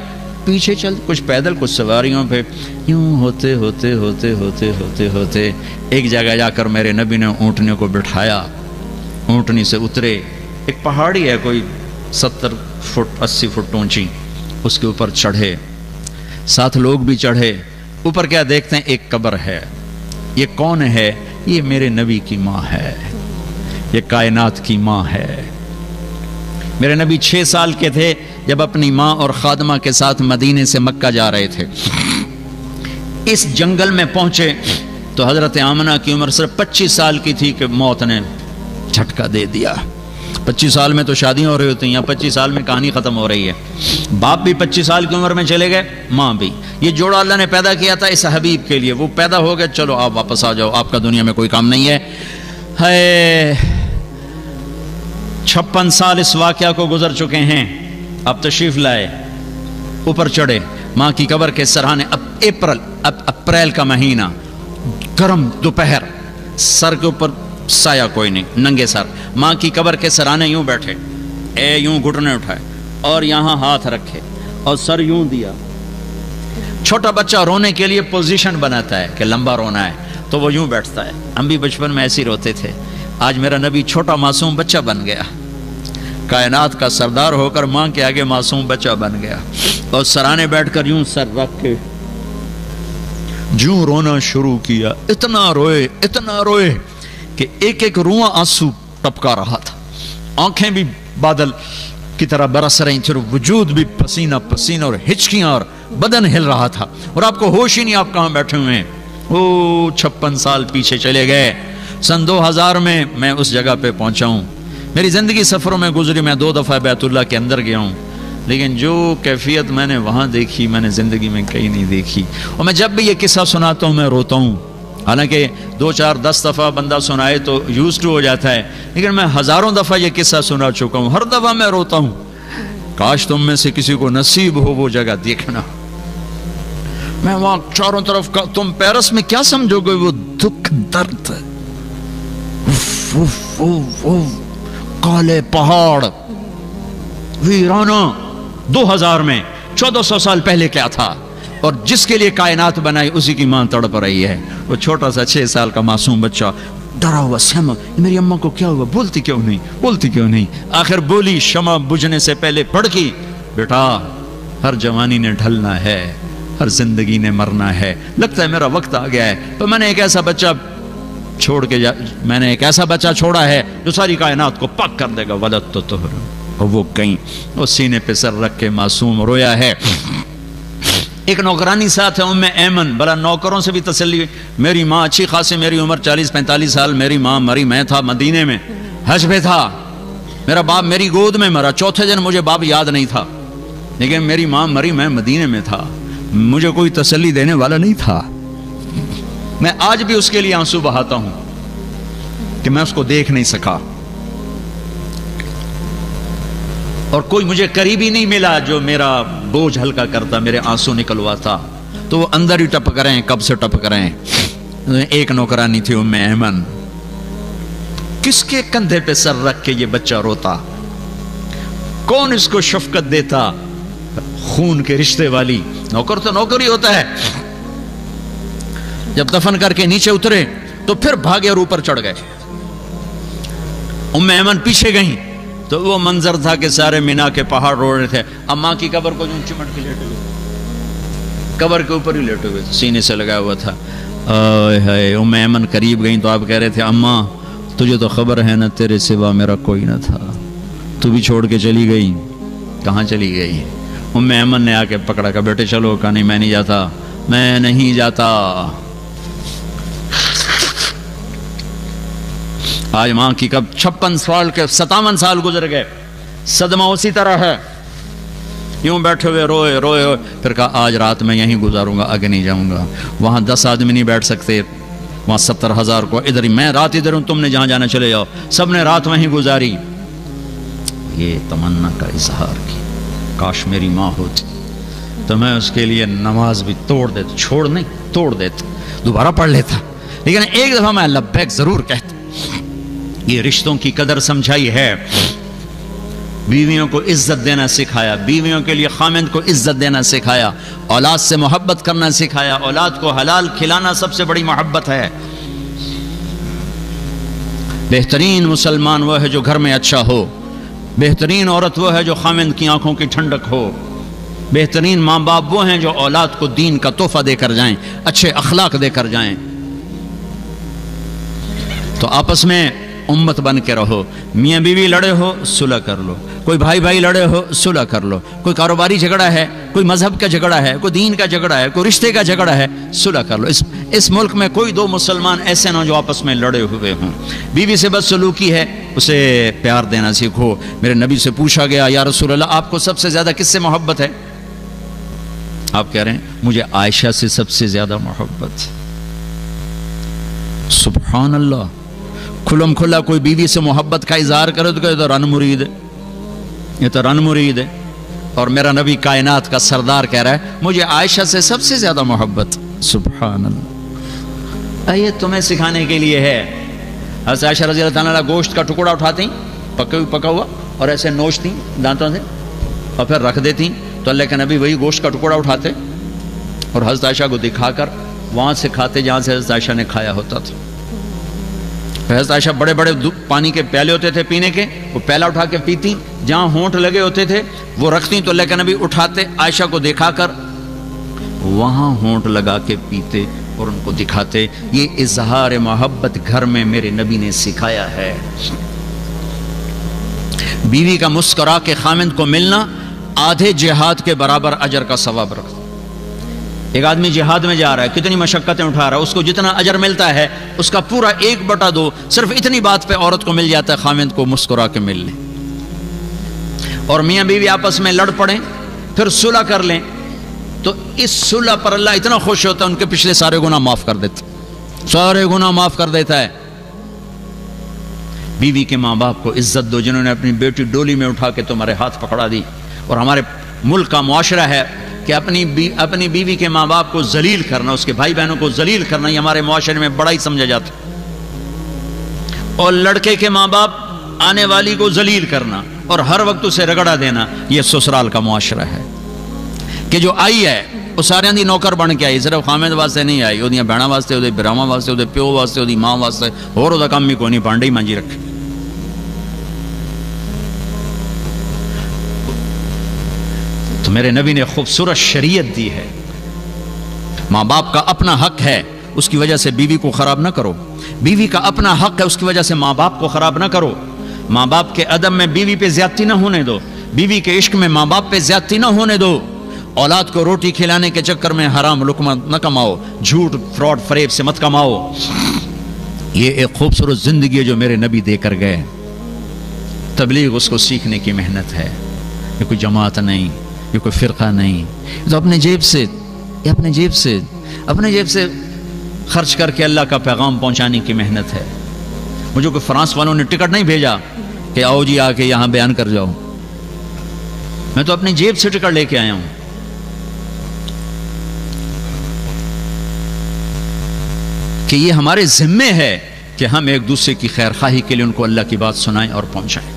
پیچھے چل کچھ پیدل کچھ سواریوں پہ، یوں ہوتے ہوتے ہوتے ہوتے ہوتے ہوتے ایک جگہ جا کر میرے نبی نے اونٹنی کو بٹھایا، اونٹنی سے اترے، ایک پہاڑی ہے کوئی 70 فٹ 80 فٹ اونچی، اس کے اوپر چڑھے، ساتھ لوگ بھی چڑھے، اوپر کیا دیکھتے ہیں ایک قبر ہے، یہ کون ہے؟ یہ میرے نبی کی ماں ہے، یہ کائنات کی ماں ہے۔ میرے نبی 6 سال کے تھے جب اپنی ماں اور خادمہ کے ساتھ مدینے سے مکہ جا رہے تھے، اس جنگل میں پہنچے تو حضرت آمنہ کی عمر صرف 25 سال کی تھی کہ موت نے جھٹکا دے دیا۔ 25 سال میں تو شادیاں ہو رہی ہوتی ہیں، 25 سال میں کہانی ختم ہو رہی ہے، باپ بھی 25 سال کی عمر میں چلے گئے، ماں بھی۔ یہ جوڑا اللہ نے پیدا کیا تھا اس حبیب کے لیے، وہ پیدا ہو گئے، چلو آپ واپس آ جاؤ، آپ کا دنیا میں کوئی کام نہیں ہے۔ 56 سال اس واقعہ کو گزر چکے ہیں، اب تشریف لائے، اوپر چڑھے، ماں کی قبر کے سرحانے، اب اپریل کا مہینہ، گرم دوپہر، سر کے اوپر سایہ کوئی نہیں، ننگے سر، ماں کی قبر کے سرانے یوں بیٹھے، یوں گھٹنے اٹھائے اور یہاں ہاتھ رکھے اور سر یوں دیا۔ چھوٹا بچہ رونے کے لیے پوزیشن بناتا ہے کہ لمبا رونا ہے تو وہ یوں بیٹھتا ہے، ہم بھی بچپن میں ایسے روتے تھے۔ آج میرا نبی چھوٹا معصوم بچہ بن گیا، کائنات کا سردار ہو کر ماں کے آگے معصوم بچہ بن گیا، اور سرانے بیٹھ کر یوں سر رکھ کے جوں رونا شروع کیا، اتنا روئے کہ ایک ایک رواں آنسو ٹپکا رہا تھا، آنکھیں بھی بادل کی طرح برس رہی تھیں، وجود بھی پسینہ پسینہ اور ہچکیاں اور بدن ہل رہا تھا، اور آپ کو ہوش ہی نہیں آپ کہاں بیٹھے ہوئے ہیں۔ 56 سال پیچھے چلے گئے، سن 2000 میں اس جگہ پہ پہنچا ہوں۔ میری زندگی سفروں میں گزری، میں 2 دفعہ بیت اللہ کے اندر گیا ہوں، لیکن جو کیفیت میں نے وہاں دیکھی میں نے زندگی میں کہیں نہیں دیکھی، اور میں جب بھی یہ قصہ سناتا ہوں میں روتا ہوں، حالانکہ 2 4 10 دفعہ بندہ سنائے تو یوزڈ ہو جاتا ہے، لیکن میں ہزاروں دفعہ یہ قصہ سنا چکا ہوں، ہر دفعہ میں روتا ہوں۔ کاش تم میں سے کسی کو نصیب ہو وہ جگہ دیکھنا۔ میں وہاں چاروں طرف کا، تم پیرس میں کیا سمجھو گے، وہ دکھ درد، کالے پہاڑ، ویرانہ۔ 2000 میں 1400 سال پہلے کیا تھا؟ اور جس کے لیے کائنات بنائی اسی کی ماں تڑپ رہی ہے. وہ چھوٹا سا 6 سال کا معصوم بچہ ڈرا ہوا سہما, میری اماں کو کیا ہوا, بولتی کیوں نہیں. آخر بولی, شمع بجھنے سے پہلے بھڑکی, بیٹا ہر جوانی نے ڈھلنا ہے, ہر زندگی نے مرنا ہے, لگتا ہے میرا وقت آ گیا ہے. تو میں نے ایک ایسا بچہ چھوڑا ہے جو ساری کائنات کو پاک کر دے گا. ولد تو طہر. اور وہ کہیں وہ سینے پہ سر رکھ کے معصوم رویا ہے. ایک نوکرانی ساتھ ہے ام ایمن, بلا نوکروں سے بھی تسلی ہوئی. میری ماں اچھی خاصی, میری عمر 40-45 سال, میری ماں مری, میں تھا مدینے میں حج پہ تھا, میرا باپ میری گود میں مرا, چوتھے دن مجھے باپ یاد نہیں تھا, لیکن میری ماں مری, میں مدینے میں تھا, مجھے کوئی تسلی دینے والا نہیں تھا. میں آج بھی اس کے لیے آنسو بہاتا ہوں کہ میں اس کو دیکھ نہیں سکا, اور کوئی مجھے قریبی نہیں ملا جو میرا بوجھ ہلکا کرتا, میرے آنسو نکلواتا. تو وہ اندر ہی ٹپک رہے ہیں, کب سے ٹپک رہے ہیں. ایک نوکرانی تھی ام ایمن, کس کے کندھے پہ سر رکھ کے یہ بچہ روتا, کون اس کو شفقت دیتا. خون کے رشتے والی نوکر تو نوکر ہی ہوتا ہے. جب دفن کر کے نیچے اترے تو پھر بھاگے اور اوپر چڑھ گئے. ام ایمن پیچھے گئیں تو وہ منظر تھا کہ سارے مینا کے پہاڑ رو رہے تھے. اماں کی قبر کو جو چمٹ کے لیٹے ہوئے, قبر کے اوپر ہی لیٹے ہوئے, سینے سے لگا ہوا تھا. ام ایمن قریب گئیں تو آپ کہہ رہے تھے, اماں تجھے تو خبر ہے نا تیرے سوا میرا کوئی نہ تھا, تو بھی چھوڑ کے چلی گئی. کہاں چلی گئی؟ ام ایمن نے آ کے پکڑا, کہا بیٹے چلو. کہا نہیں, میں نہیں جاتا. آج ماں کی کب 56 سال کے 57 سال گزر گئے, صدمہ اسی طرح ہے. یوں بیٹھے ہوئے روئے, پھر کہا آج رات میں یہیں گزاروں گا, آگے نہیں جاؤں گا. وہاں 10 آدمی نہیں بیٹھ سکتے, وہاں 70,000 کو ادھر ہی, میں رات ادھر ہوں, تم نے جہاں جانا چلے جاؤ. سب نے رات وہیں گزاری. یہ تمنا کا اظہار کی, کاش میری ماں ہوتی تو میں اس کے لیے نماز بھی توڑ دیتا, چھوڑ نہیں توڑ دیتا, دوبارہ پڑھ لیتا, لیکن ایک دفعہ میں لبیک ضرور کہتا. یہ رشتوں کی قدر سمجھائی ہے, بیویوں کو عزت دینا سکھایا, بیویوں کے لیے خامند کو عزت دینا سکھایا, اولاد سے محبت کرنا سکھایا. اولاد کو حلال کھلانا سب سے بڑی محبت ہے. بہترین مسلمان وہ ہے جو گھر میں اچھا ہو, بہترین عورت وہ ہے جو خامند کی آنکھوں کی ٹھنڈک ہو, بہترین ماں باپ وہ ہیں جو اولاد کو دین کا تحفہ دے کر جائیں, اچھے اخلاق دے کر جائیں. تو آپس میں امت بن کے رہو. میاں بیوی لڑے ہو صلح کر لو, کوئی بھائی لڑے ہو صلح کر لو, کوئی کاروباری جھگڑا ہے, کوئی مذہب کا جھگڑا ہے, کوئی دین کا جھگڑا ہے, کوئی رشتے کا جھگڑا ہے, صلح کر لو. اس ملک میں کوئی 2 مسلمان ایسے نہ جو آپس میں لڑے ہوئے ہوں. بیوی سے بدسلوکی ہے, اسے پیار دینا سیکھو. میرے نبی سے پوچھا گیا, یا رسول اللہ آپ کو سب سے زیادہ کس سے محبت ہے؟ آپ کہہ رہے ہیں مجھے عائشہ سے سب سے زیادہ محبت. سبحان اللہ. کھلم کھلا کوئی بیوی سے محبت کا اظہار کرے تو کہے تو رن مرید ہے, یہ تو رن مرید ہے. اور میرا نبی کائنات کا سردار کہہ رہا ہے مجھے عائشہ سے سب سے زیادہ محبت. سبحان اللہ. یہ تمہیں سکھانے کے لیے ہے. حضرت عائشہ رضی اللہ تعالیٰ گوشت کا ٹکڑا اٹھاتی, پکا ہوا, اور ایسے نوچتی دانتوں سے اور پھر رکھ دیتی, تو اللہ کے نبی وہی گوشت کا ٹکڑا اٹھاتے اور حضرت عائشہ کو دکھا کر وہاں سے کھاتے جہاں سے حضرت عائشہ نے کھایا ہوتا تھا. حضرت عائشہ بڑے بڑے پانی کے پیالے ہوتے تھے پینے کے, وہ پیالہ اٹھا کے پیتی, جہاں ہونٹ لگے ہوتے تھے وہ رکھتی, تو اللہ کے نبی اٹھاتے عائشہ کو دکھا کر وہاں ہونٹ لگا کے پیتے اور ان کو دکھاتے. یہ اظہار محبت گھر میں میرے نبی نے سکھایا ہے. بیوی کا مسکرا کے خامند کو ملنا آدھے جہاد کے برابر اجر کا ثواب رکھتا. ایک آدمی جہاد میں جا رہا ہے, کتنی مشقتیں اٹھا رہا ہے, اس کو جتنا اجر ملتا ہے اس کا پورا 1/2 صرف اتنی بات پہ عورت کو مل جاتا ہے, خامند کو مسکرا کے مل لیں. اور میاں بیوی آپس میں لڑ پڑیں پھر صلح کر لیں, تو اس صلح پر اللہ اتنا خوش ہوتا ہے ان کے پچھلے سارے گناہ معاف کر دیتا, سارے گناہ معاف کر دیتا ہے. بیوی کے ماں باپ کو عزت دو, جنہوں نے اپنی بیٹی ڈولی میں اٹھا کے تمہارے ہاتھ پکڑا دی. اور ہمارے ملک کا معاشرہ ہے کہ اپنی بیوی کے ماں باپ کو ذلیل کرنا, اس کے بھائی بہنوں کو ذلیل کرنا, یہ ہمارے معاشرے میں بڑا ہی سمجھا جاتا. اور لڑکے کے ماں باپ آنے والی کو ذلیل کرنا اور ہر وقت اسے رگڑا دینا, یہ سسرال کا معاشرہ ہے. کہ جو آئی ہے وہ سارے دی نوکر بن کے آئی, صرف خامد واسطے نہیں آئی, وہ بہنوں واسطے, وہ براواں واسطے, وہ پیو واسطے, وہ ماں واسطے, اور وہ کام ہی کوئی نہیں, بانڈے ہی مانجی رکھے. تو میرے نبی نے خوبصورت شریعت دی ہے. ماں باپ کا اپنا حق ہے, اس کی وجہ سے بیوی کو خراب نہ کرو. بیوی کا اپنا حق ہے, اس کی وجہ سے ماں باپ کو خراب نہ کرو. ماں باپ کے ادب میں بیوی پہ زیادتی نہ ہونے دو, بیوی کے عشق میں ماں باپ پہ زیادتی نہ ہونے دو. اولاد کو روٹی کھلانے کے چکر میں حرام لقمہ نہ کماؤ, جھوٹ فراڈ فریب سے مت کماؤ. یہ ایک خوبصورت زندگی ہے جو میرے نبی دے کر گئے. تبلیغ اس کو سیکھنے کی محنت ہے. یہ کوئی جماعت نہیں, یہ کوئی فرقہ نہیں, تو اپنے جیب سے خرچ کر کے اللہ کا پیغام پہنچانے کی محنت ہے. مجھے کوئی فرانس والوں نے ٹکٹ نہیں بھیجا کہ آؤ جی آ کے یہاں بیان کر جاؤ. میں تو اپنی جیب سے ٹکٹ لے کے آیا ہوں. کہ یہ ہمارے ذمے ہے کہ ہم ایک دوسرے کی خیر خواہی کے لیے ان کو اللہ کی بات سنائیں اور پہنچائیں.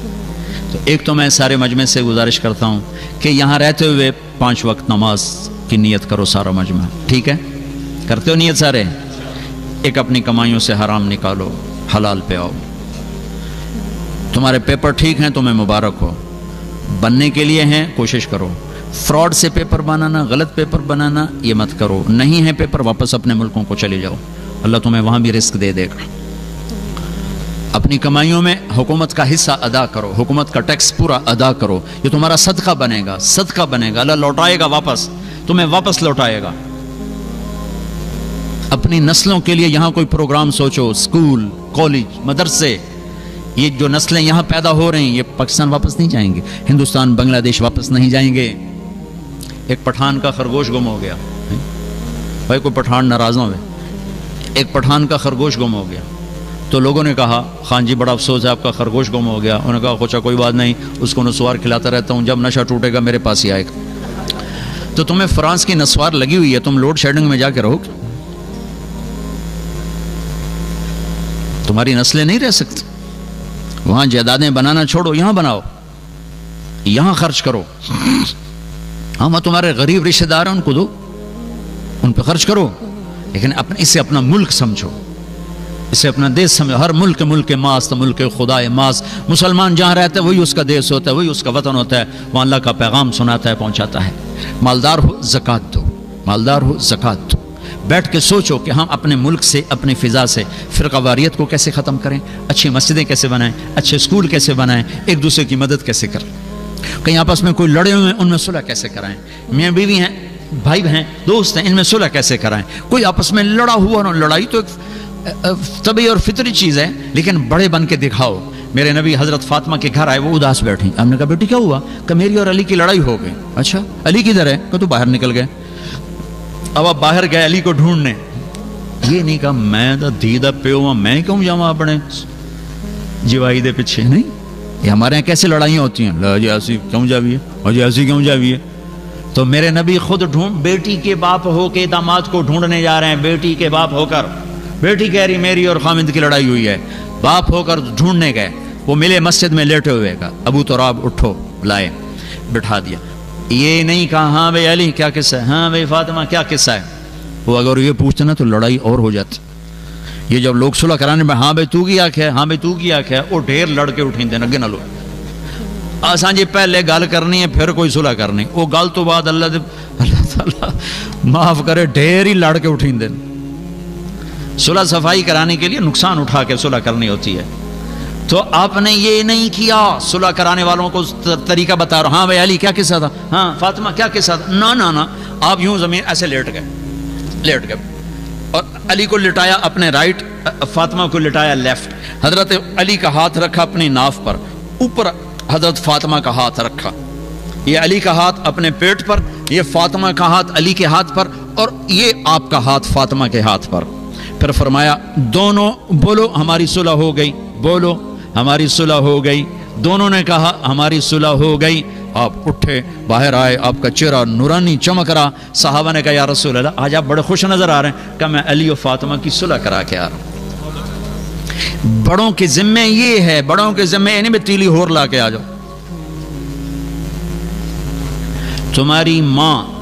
تو ایک تو میں سارے مجمع سے گزارش کرتا ہوں کہ یہاں رہتے ہوئے 5 وقت نماز کی نیت کرو سارا مجمع, ٹھیک ہے؟ کرتے ہو نیت سارے؟ ایک اپنی کمائیوں سے حرام نکالو, حلال پہ آؤ. تمہارے پیپر ٹھیک ہیں تمہیں مبارک ہو, بننے کے لیے ہیں کوشش کرو. فراڈ سے پیپر بنانا, غلط پیپر بنانا یہ مت کرو. نہیں ہے پیپر, واپس اپنے ملکوں کو چلے جاؤ, اللہ تمہیں وہاں بھی رزق دے دے گا. اپنی کمائیوں میں حکومت کا حصہ ادا کرو, حکومت کا ٹیکس پورا ادا کرو. یہ تمہارا صدقہ بنے گا, اللہ لوٹائے گا واپس, تمہیں واپس لوٹائے گا. اپنی نسلوں کے لیے یہاں کوئی پروگرام سوچو, اسکول, کالج, مدرسے. یہ جو نسلیں یہاں پیدا ہو رہی ہیں یہ پاکستان واپس نہیں جائیں گے, ہندوستان, بنگلہ دیش واپس نہیں جائیں گے. ایک پٹھان کا خرگوش گم ہو گیا. بھائی کوئی پٹھان ناراض نہ ہوئے, ایک پٹھان کا خرگوش گم ہو گیا. تو لوگوں نے کہا خان جی بڑا افسوس ہے آپ کا خرگوش گم ہو گیا. انہوں نے کہا خوچا کوئی بات نہیں, اس کو نسوار کھلاتا رہتا ہوں, جب نشہ ٹوٹے گا میرے پاس ہی آئے گا. تو تمہیں فرانس کی نسوار لگی ہوئی ہے, تم لوڈ شیڈنگ میں جا کے رہو, تمہاری نسلیں نہیں رہ سکتی. وہاں جائیدادیں بنانا چھوڑو, یہاں بناؤ, یہاں خرچ کرو. ہاں وہ تمہارے غریب رشتہ دار ہیں ان کو دو, ان پہ خرچ کرو, لیکن اسے اپنا ملک سمجھو, اسے اپنا دیش سمجھو. ہر ملک ماست, ملک خدا ماست. مسلمان جہاں رہتا ہے وہی اس کا دیش ہوتا ہے, وہی اس کا وطن ہوتا ہے, وہاں اللہ کا پیغام سناتا ہے, پہنچاتا ہے. مالدار ہو زکوٰۃ دو, مالدار ہو زکوٰۃ دو. بیٹھ کے سوچو کہ ہم اپنے ملک سے, اپنی فضا سے فرقہ واریت کو کیسے ختم کریں, اچھی مسجدیں کیسے بنائیں, اچھے اسکول کیسے بنائیں, ایک دوسرے کی مدد کیسے کریں. کہیں آپس میں کوئی لڑے ہوئے ہیں ان میں صلح کیسے کرائیں, میاں بیوی ہیں, بھائی ہیں, دوست ہیں, ان میں صلح کیسے کرائیں. کوئی آپس میں لڑا ہوا نہ, لڑائی تو ایک طبعی اور فطری چیز ہے, لیکن بڑے بن کے دکھاؤ. میرے نبی حضرت فاطمہ کے گھر آئے, وہ اداس بیٹھی. ہم نے کہا بیٹی کیا ہوا؟ کہ میری اور علی کی لڑائی ہو گئی. اچھا علی کدھر ہے؟ کہ تو باہر نکل گئے. اب آپ باہر گئے علی کو ڈھونڈنے. یہ نہیں کہا میں تو دیدہ پیو میں کیوں جاؤں اپنے جوائی دے پیچھے. نہیں, یہ ہمارے یہاں کیسے لڑائیاں ہوتی ہیں, جی ایسی کیوں جاویے, اور جی ایسی کیوں جاویے. تو میرے نبی خود بیٹی کے باپ ہو کے داماد کو ڈھونڈنے جا رہے ہیں. بیٹی کے باپ ہو کر, بیٹی کہہ رہی میری اور خامد کی لڑائی ہوئی ہے, باپ ہو کر ڈھونڈنے گئے. وہ ملے مسجد میں لیٹے ہوئے کا, ابو تراب اٹھو, لائے, بٹھا دیا. یہ نہیں کہا ہاں بھائی علی کیا قصہ ہے, ہاں بھائی فاطمہ کیا قصہ ہے. وہ اگر یہ پوچھتے نا تو لڑائی اور ہو جاتی. یہ جب لوگ صلح کرانے میں ہاں بھائی تو کی آنکھ ہے, ہاں بھائی تو کی آنکھ ہے, وہ ڈھیر لڑ کے اٹھیں دے نگے نہ لو. آسان جی پہلے گل کرنی ہے پھر کوئی صلح کرنی, وہ گل تو بعد اللہ تعالیٰ معاف کرے ڈھیر ہی لڑ کے اٹھیں دے. صلح صفائی کرانے کے لیے نقصان اٹھا کے صلح کرنی ہوتی ہے. تو آپ نے یہ نہیں کیا, صلح کرانے والوں کو طریقہ بتا رہا, ہاں بھائی علی کیا قصہ تھا, ہاں فاطمہ کیا قصہ تھا. نہ آپ یوں زمین ایسے لیٹ گئے اور علی کو لٹایا اپنے رائٹ, فاطمہ کو لٹایا لیفٹ. حضرت علی کا ہاتھ رکھا اپنی ناف پر, اوپر حضرت فاطمہ کا ہاتھ رکھا. یہ علی کا ہاتھ اپنے پیٹ پر, یہ فاطمہ کا ہاتھ علی کے ہاتھ پر, اور یہ آپ کا ہاتھ فاطمہ کے ہاتھ پر. پھر فرمایا دونوں بولو ہماری صلح ہو گئی, بولو ہماری صلح ہو گئی. دونوں نے کہا ہماری صلح ہو گئی. آپ اٹھے, باہر آئے, آپ کا چہرہ نورانی چمک رہا. صحابہ نے کہا یا رسول اللہ آج آپ بڑے خوش نظر آ رہے ہیں. کہ میں علی و فاطمہ کی صلح کرا کے آ رہا ہوں. بڑوں کے ذمے یہ ہے, بڑوں کے ذمے نہیں میں تیلی ہور لا کے آ جاؤ. تمہاری ماں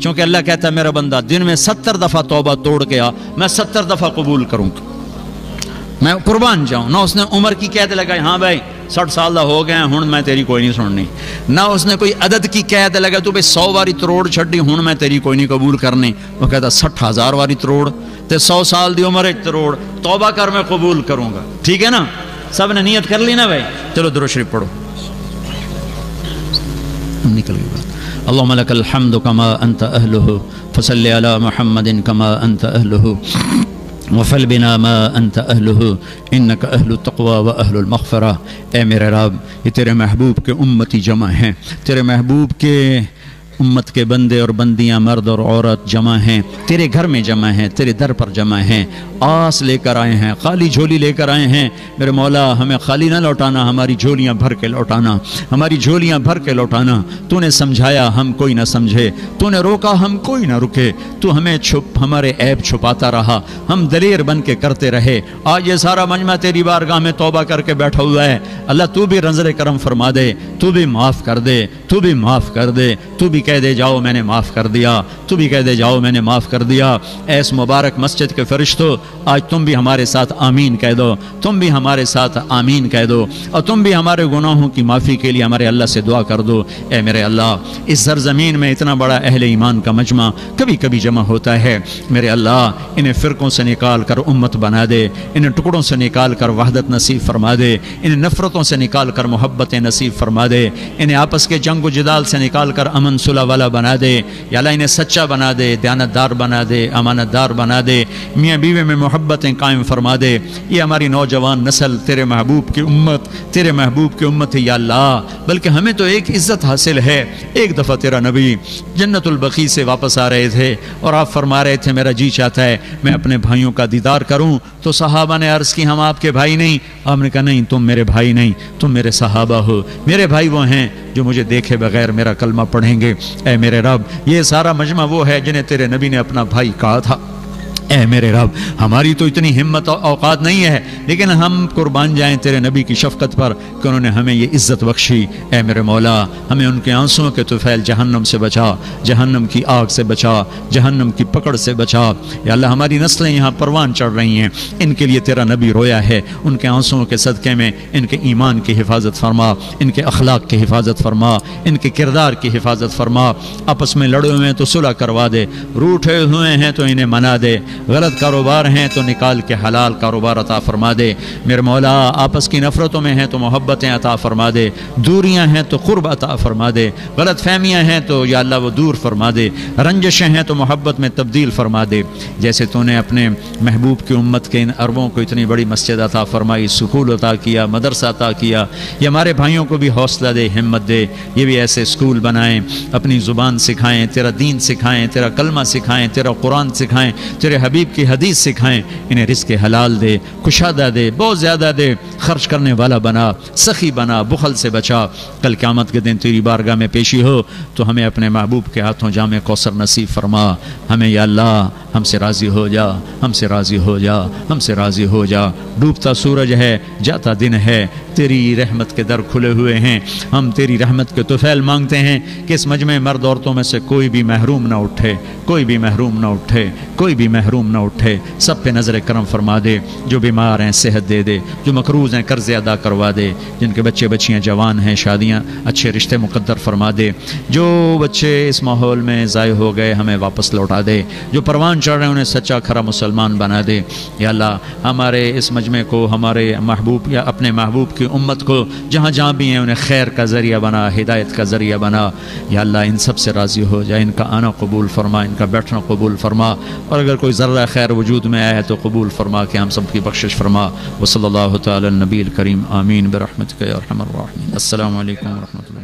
چونکہ اللہ کہتا ہے میرا بندہ دن میں 70 دفعہ توبہ توڑ کے آ، میں 70 دفعہ قبول کروں گا، میں قربان جاؤں۔ نہ اس نے عمر کی قید لگائی، ہاں بھائی 60 سال دا ہو گئے ہن میں تیری کوئی نہیں سننی، نہ اس نے کوئی عدد کی قید لگا تو بھئی 100 واری تروڑ چھڈی ہن میں تیری کوئی نہیں قبول کرنی، وہ کہتا 60,000 واری تروڑ تے 100 سال دی عمر ایک تروڑ، توبہ کر میں قبول کروں گا، ٹھیک ہے نا؟ سب نے نیت کر لی نا بھائی؟ چلو درود شریف پڑھو، نکل گئی بات۔ اللهم لك الحمد كما أنت أهله فصل على محمد كما أنت أهله وفل بنا ما أنت أهله إنك أهل التقوى وأهل المغفرة۔ اے میرے رب، یہ تیرے محبوب کے امتی جمع ہیں، تیرے محبوب کے امت کے بندے اور بندیاں مرد اور عورت جمع ہیں، تیرے گھر میں جمع ہیں، تیرے در پر جمع ہیں، آس لے کر آئے ہیں، خالی جھولی لے کر آئے ہیں۔ میرے مولا ہمیں خالی نہ لوٹانا، ہماری جھولیاں بھر کے لوٹانا، ہماری جھولیاں بھر کے لوٹانا۔ تو نے سمجھایا ہم کوئی نہ سمجھے، تو نے روکا ہم کوئی نہ رکے، تو ہمیں ہمارے عیب چھپاتا رہا، ہم دلیر بن کے کرتے رہے۔ آج یہ سارا مجمع تیری بارگاہ میں توبہ کر کے بیٹھا ہوا ہے، اللہ تو بھی نظر کرم فرما دے، تو بھی معاف کر دے، تو بھی معاف کر دے، تو بھی کہہ دے جاؤ میں نے معاف کر دیا، تو بھی کہہ دے جاؤ میں نے معاف کر دیا۔ ایس مبارک مسجد کے فرشتوں، آج تم بھی ہمارے ساتھ آمین کہہ دو، تم بھی ہمارے ساتھ آمین کہہ دو، اور تم بھی ہمارے گناہوں کی معافی کے لیے ہمارے اللہ سے دعا کر دو۔ اے میرے اللہ، اس سرزمین میں اتنا بڑا اہل ایمان کا مجمع کبھی کبھی جمع ہوتا ہے، میرے اللہ انہیں فرقوں سے نکال کر امت بنا دے، انہیں ٹکڑوں سے نکال کر وحدت نصیب فرما دے، انہیں نفرتوں سے نکال کر محبت نصیب فرما دے، انہیں آپس کے جنگ و جدال سے نکال کر امن صلح والا بنا دے، یا اللہ انہیں سچا بنا دے، دیانتدار بنا دے، امانت دار بنا دے، میاں بیوی میں محبتیں قائم فرما دے۔ یہ ہماری نوجوان نسل تیرے محبوب کی امت، تیرے محبوب کی امت ہے یا اللہ، بلکہ ہمیں تو ایک عزت حاصل ہے۔ ایک دفعہ تیرا نبی جنت البقیع سے واپس آ رہے تھے اور آپ فرما رہے تھے میرا جی چاہتا ہے میں اپنے بھائیوں کا دیدار کروں، تو صحابہ نے عرض کی ہم آپ کے بھائی نہیں؟ آپ نے کہا نہیں، تم میرے بھائی نہیں، تم میرے صحابہ ہو، میرے بھائی وہ ہیں جو مجھے دیکھے بغیر میرا کلمہ پڑھیں گے۔ اے میرے رب، یہ سارا مجمع وہ ہے جنہیں تیرے نبی نے اپنا بھائی کہا تھا۔ اے میرے رب، ہماری تو اتنی ہمت و اوقات نہیں ہے، لیکن ہم قربان جائیں تیرے نبی کی شفقت پر کہ انہوں نے ہمیں یہ عزت بخشی۔ اے میرے مولا، ہمیں ان کے آنسوؤں کے طفیل جہنم سے بچا، جہنم کی آگ سے بچا، جہنم کی پکڑ سے بچا۔ یا اللہ، ہماری نسلیں یہاں پروان چڑھ رہی ہیں، ان کے لیے تیرا نبی رویا ہے، ان کے آنسوؤں کے صدقے میں ان کے ایمان کی حفاظت فرما، ان کے اخلاق کی حفاظت فرما، ان کے کردار کی حفاظت فرما۔ آپس میں لڑے ہوئے ہیں تو صلح کروا دے، روٹھے ہوئے ہیں تو انہیں منا دے، غلط کاروبار ہیں تو نکال کے حلال کاروبار عطا فرما دے۔ میرے مولا، آپس کی نفرتوں میں ہیں تو محبتیں عطا فرما دے، دوریاں ہیں تو قرب عطا فرما دے، غلط فہمیاں ہیں تو یا اللہ وہ دور فرما دے، رنجشیں ہیں تو محبت میں تبدیل فرما دے۔ جیسے تو نے اپنے محبوب کی امت کے ان عربوں کو اتنی بڑی مسجد عطا فرمائی، سکول عطا کیا، مدرسہ عطا کیا، یہ ہمارے بھائیوں کو بھی حوصلہ دے، ہمت دے، یہ بھی ایسے سکول بنائیں، اپنی زبان سکھائیں، تیرا دین سکھائیں، تیرا کلمہ سکھائیں، تیرا قرآن سکھائیں، تیرے حبیب کی حدیث سکھائیں، انہیں رزق حلال دے، کشادہ دے، بہت زیادہ دے، خرچ کرنے والا بنا، سخی بنا، بخل سے بچا۔ کل قیامت کے دن تیری بارگاہ میں پیشی ہو تو ہمیں اپنے محبوب کے ہاتھوں جام کوثر نصیب فرما۔ ہمیں یا اللہ ہم سے راضی ہو جا، ہم سے راضی ہو جا، ہم سے راضی ہو جا۔ ڈوبتا سورج ہے، جاتا دن ہے، تیری رحمت کے در کھلے ہوئے ہیں، ہم تیری رحمت کے طفیل مانگتے ہیں کہ اس مجمع مرد عورتوں میں سے کوئی بھی محروم نہ اٹھے، کوئی بھی محروم نہ اٹھے، کوئی بھی محروم نہ اٹھے۔ سب پہ نظر کرم فرما دے، جو بیمار ہیں صحت دے دے، جو مقروض ہیں قرض ادا کروا دے، جن کے بچے بچیاں جوان ہیں شادیاں اچھے رشتے مقدر فرما دے، جو بچے اس ماحول میں ضائع ہو گئے ہمیں واپس لوٹا دے، جو پروان چڑھ رہے ہیں انہیں سچا کھرا مسلمان بنا دے۔ یا اللہ ہمارے اس مجمع کو، ہمارے محبوب یا اپنے محبوب کی امت کو جہاں جہاں بھی ہیں انہیں خیر کا ذریعہ بنا، ہدایت کا ذریعہ بنا۔ یا اللہ ان سب سے راضی ہو جائے، ان کا آنا قبول فرما، ان کا بیٹھنا قبول فرما، اور اگر کوئی ذرہ خیر وجود میں آیا ہے تو قبول فرما کہ ہم سب کی بخشش فرما۔ وصلی اللہ تعالی النبی الکریم، آمین برحمتک یا ارحم الراحمین۔ السلام علیکم ورحمۃ اللہ۔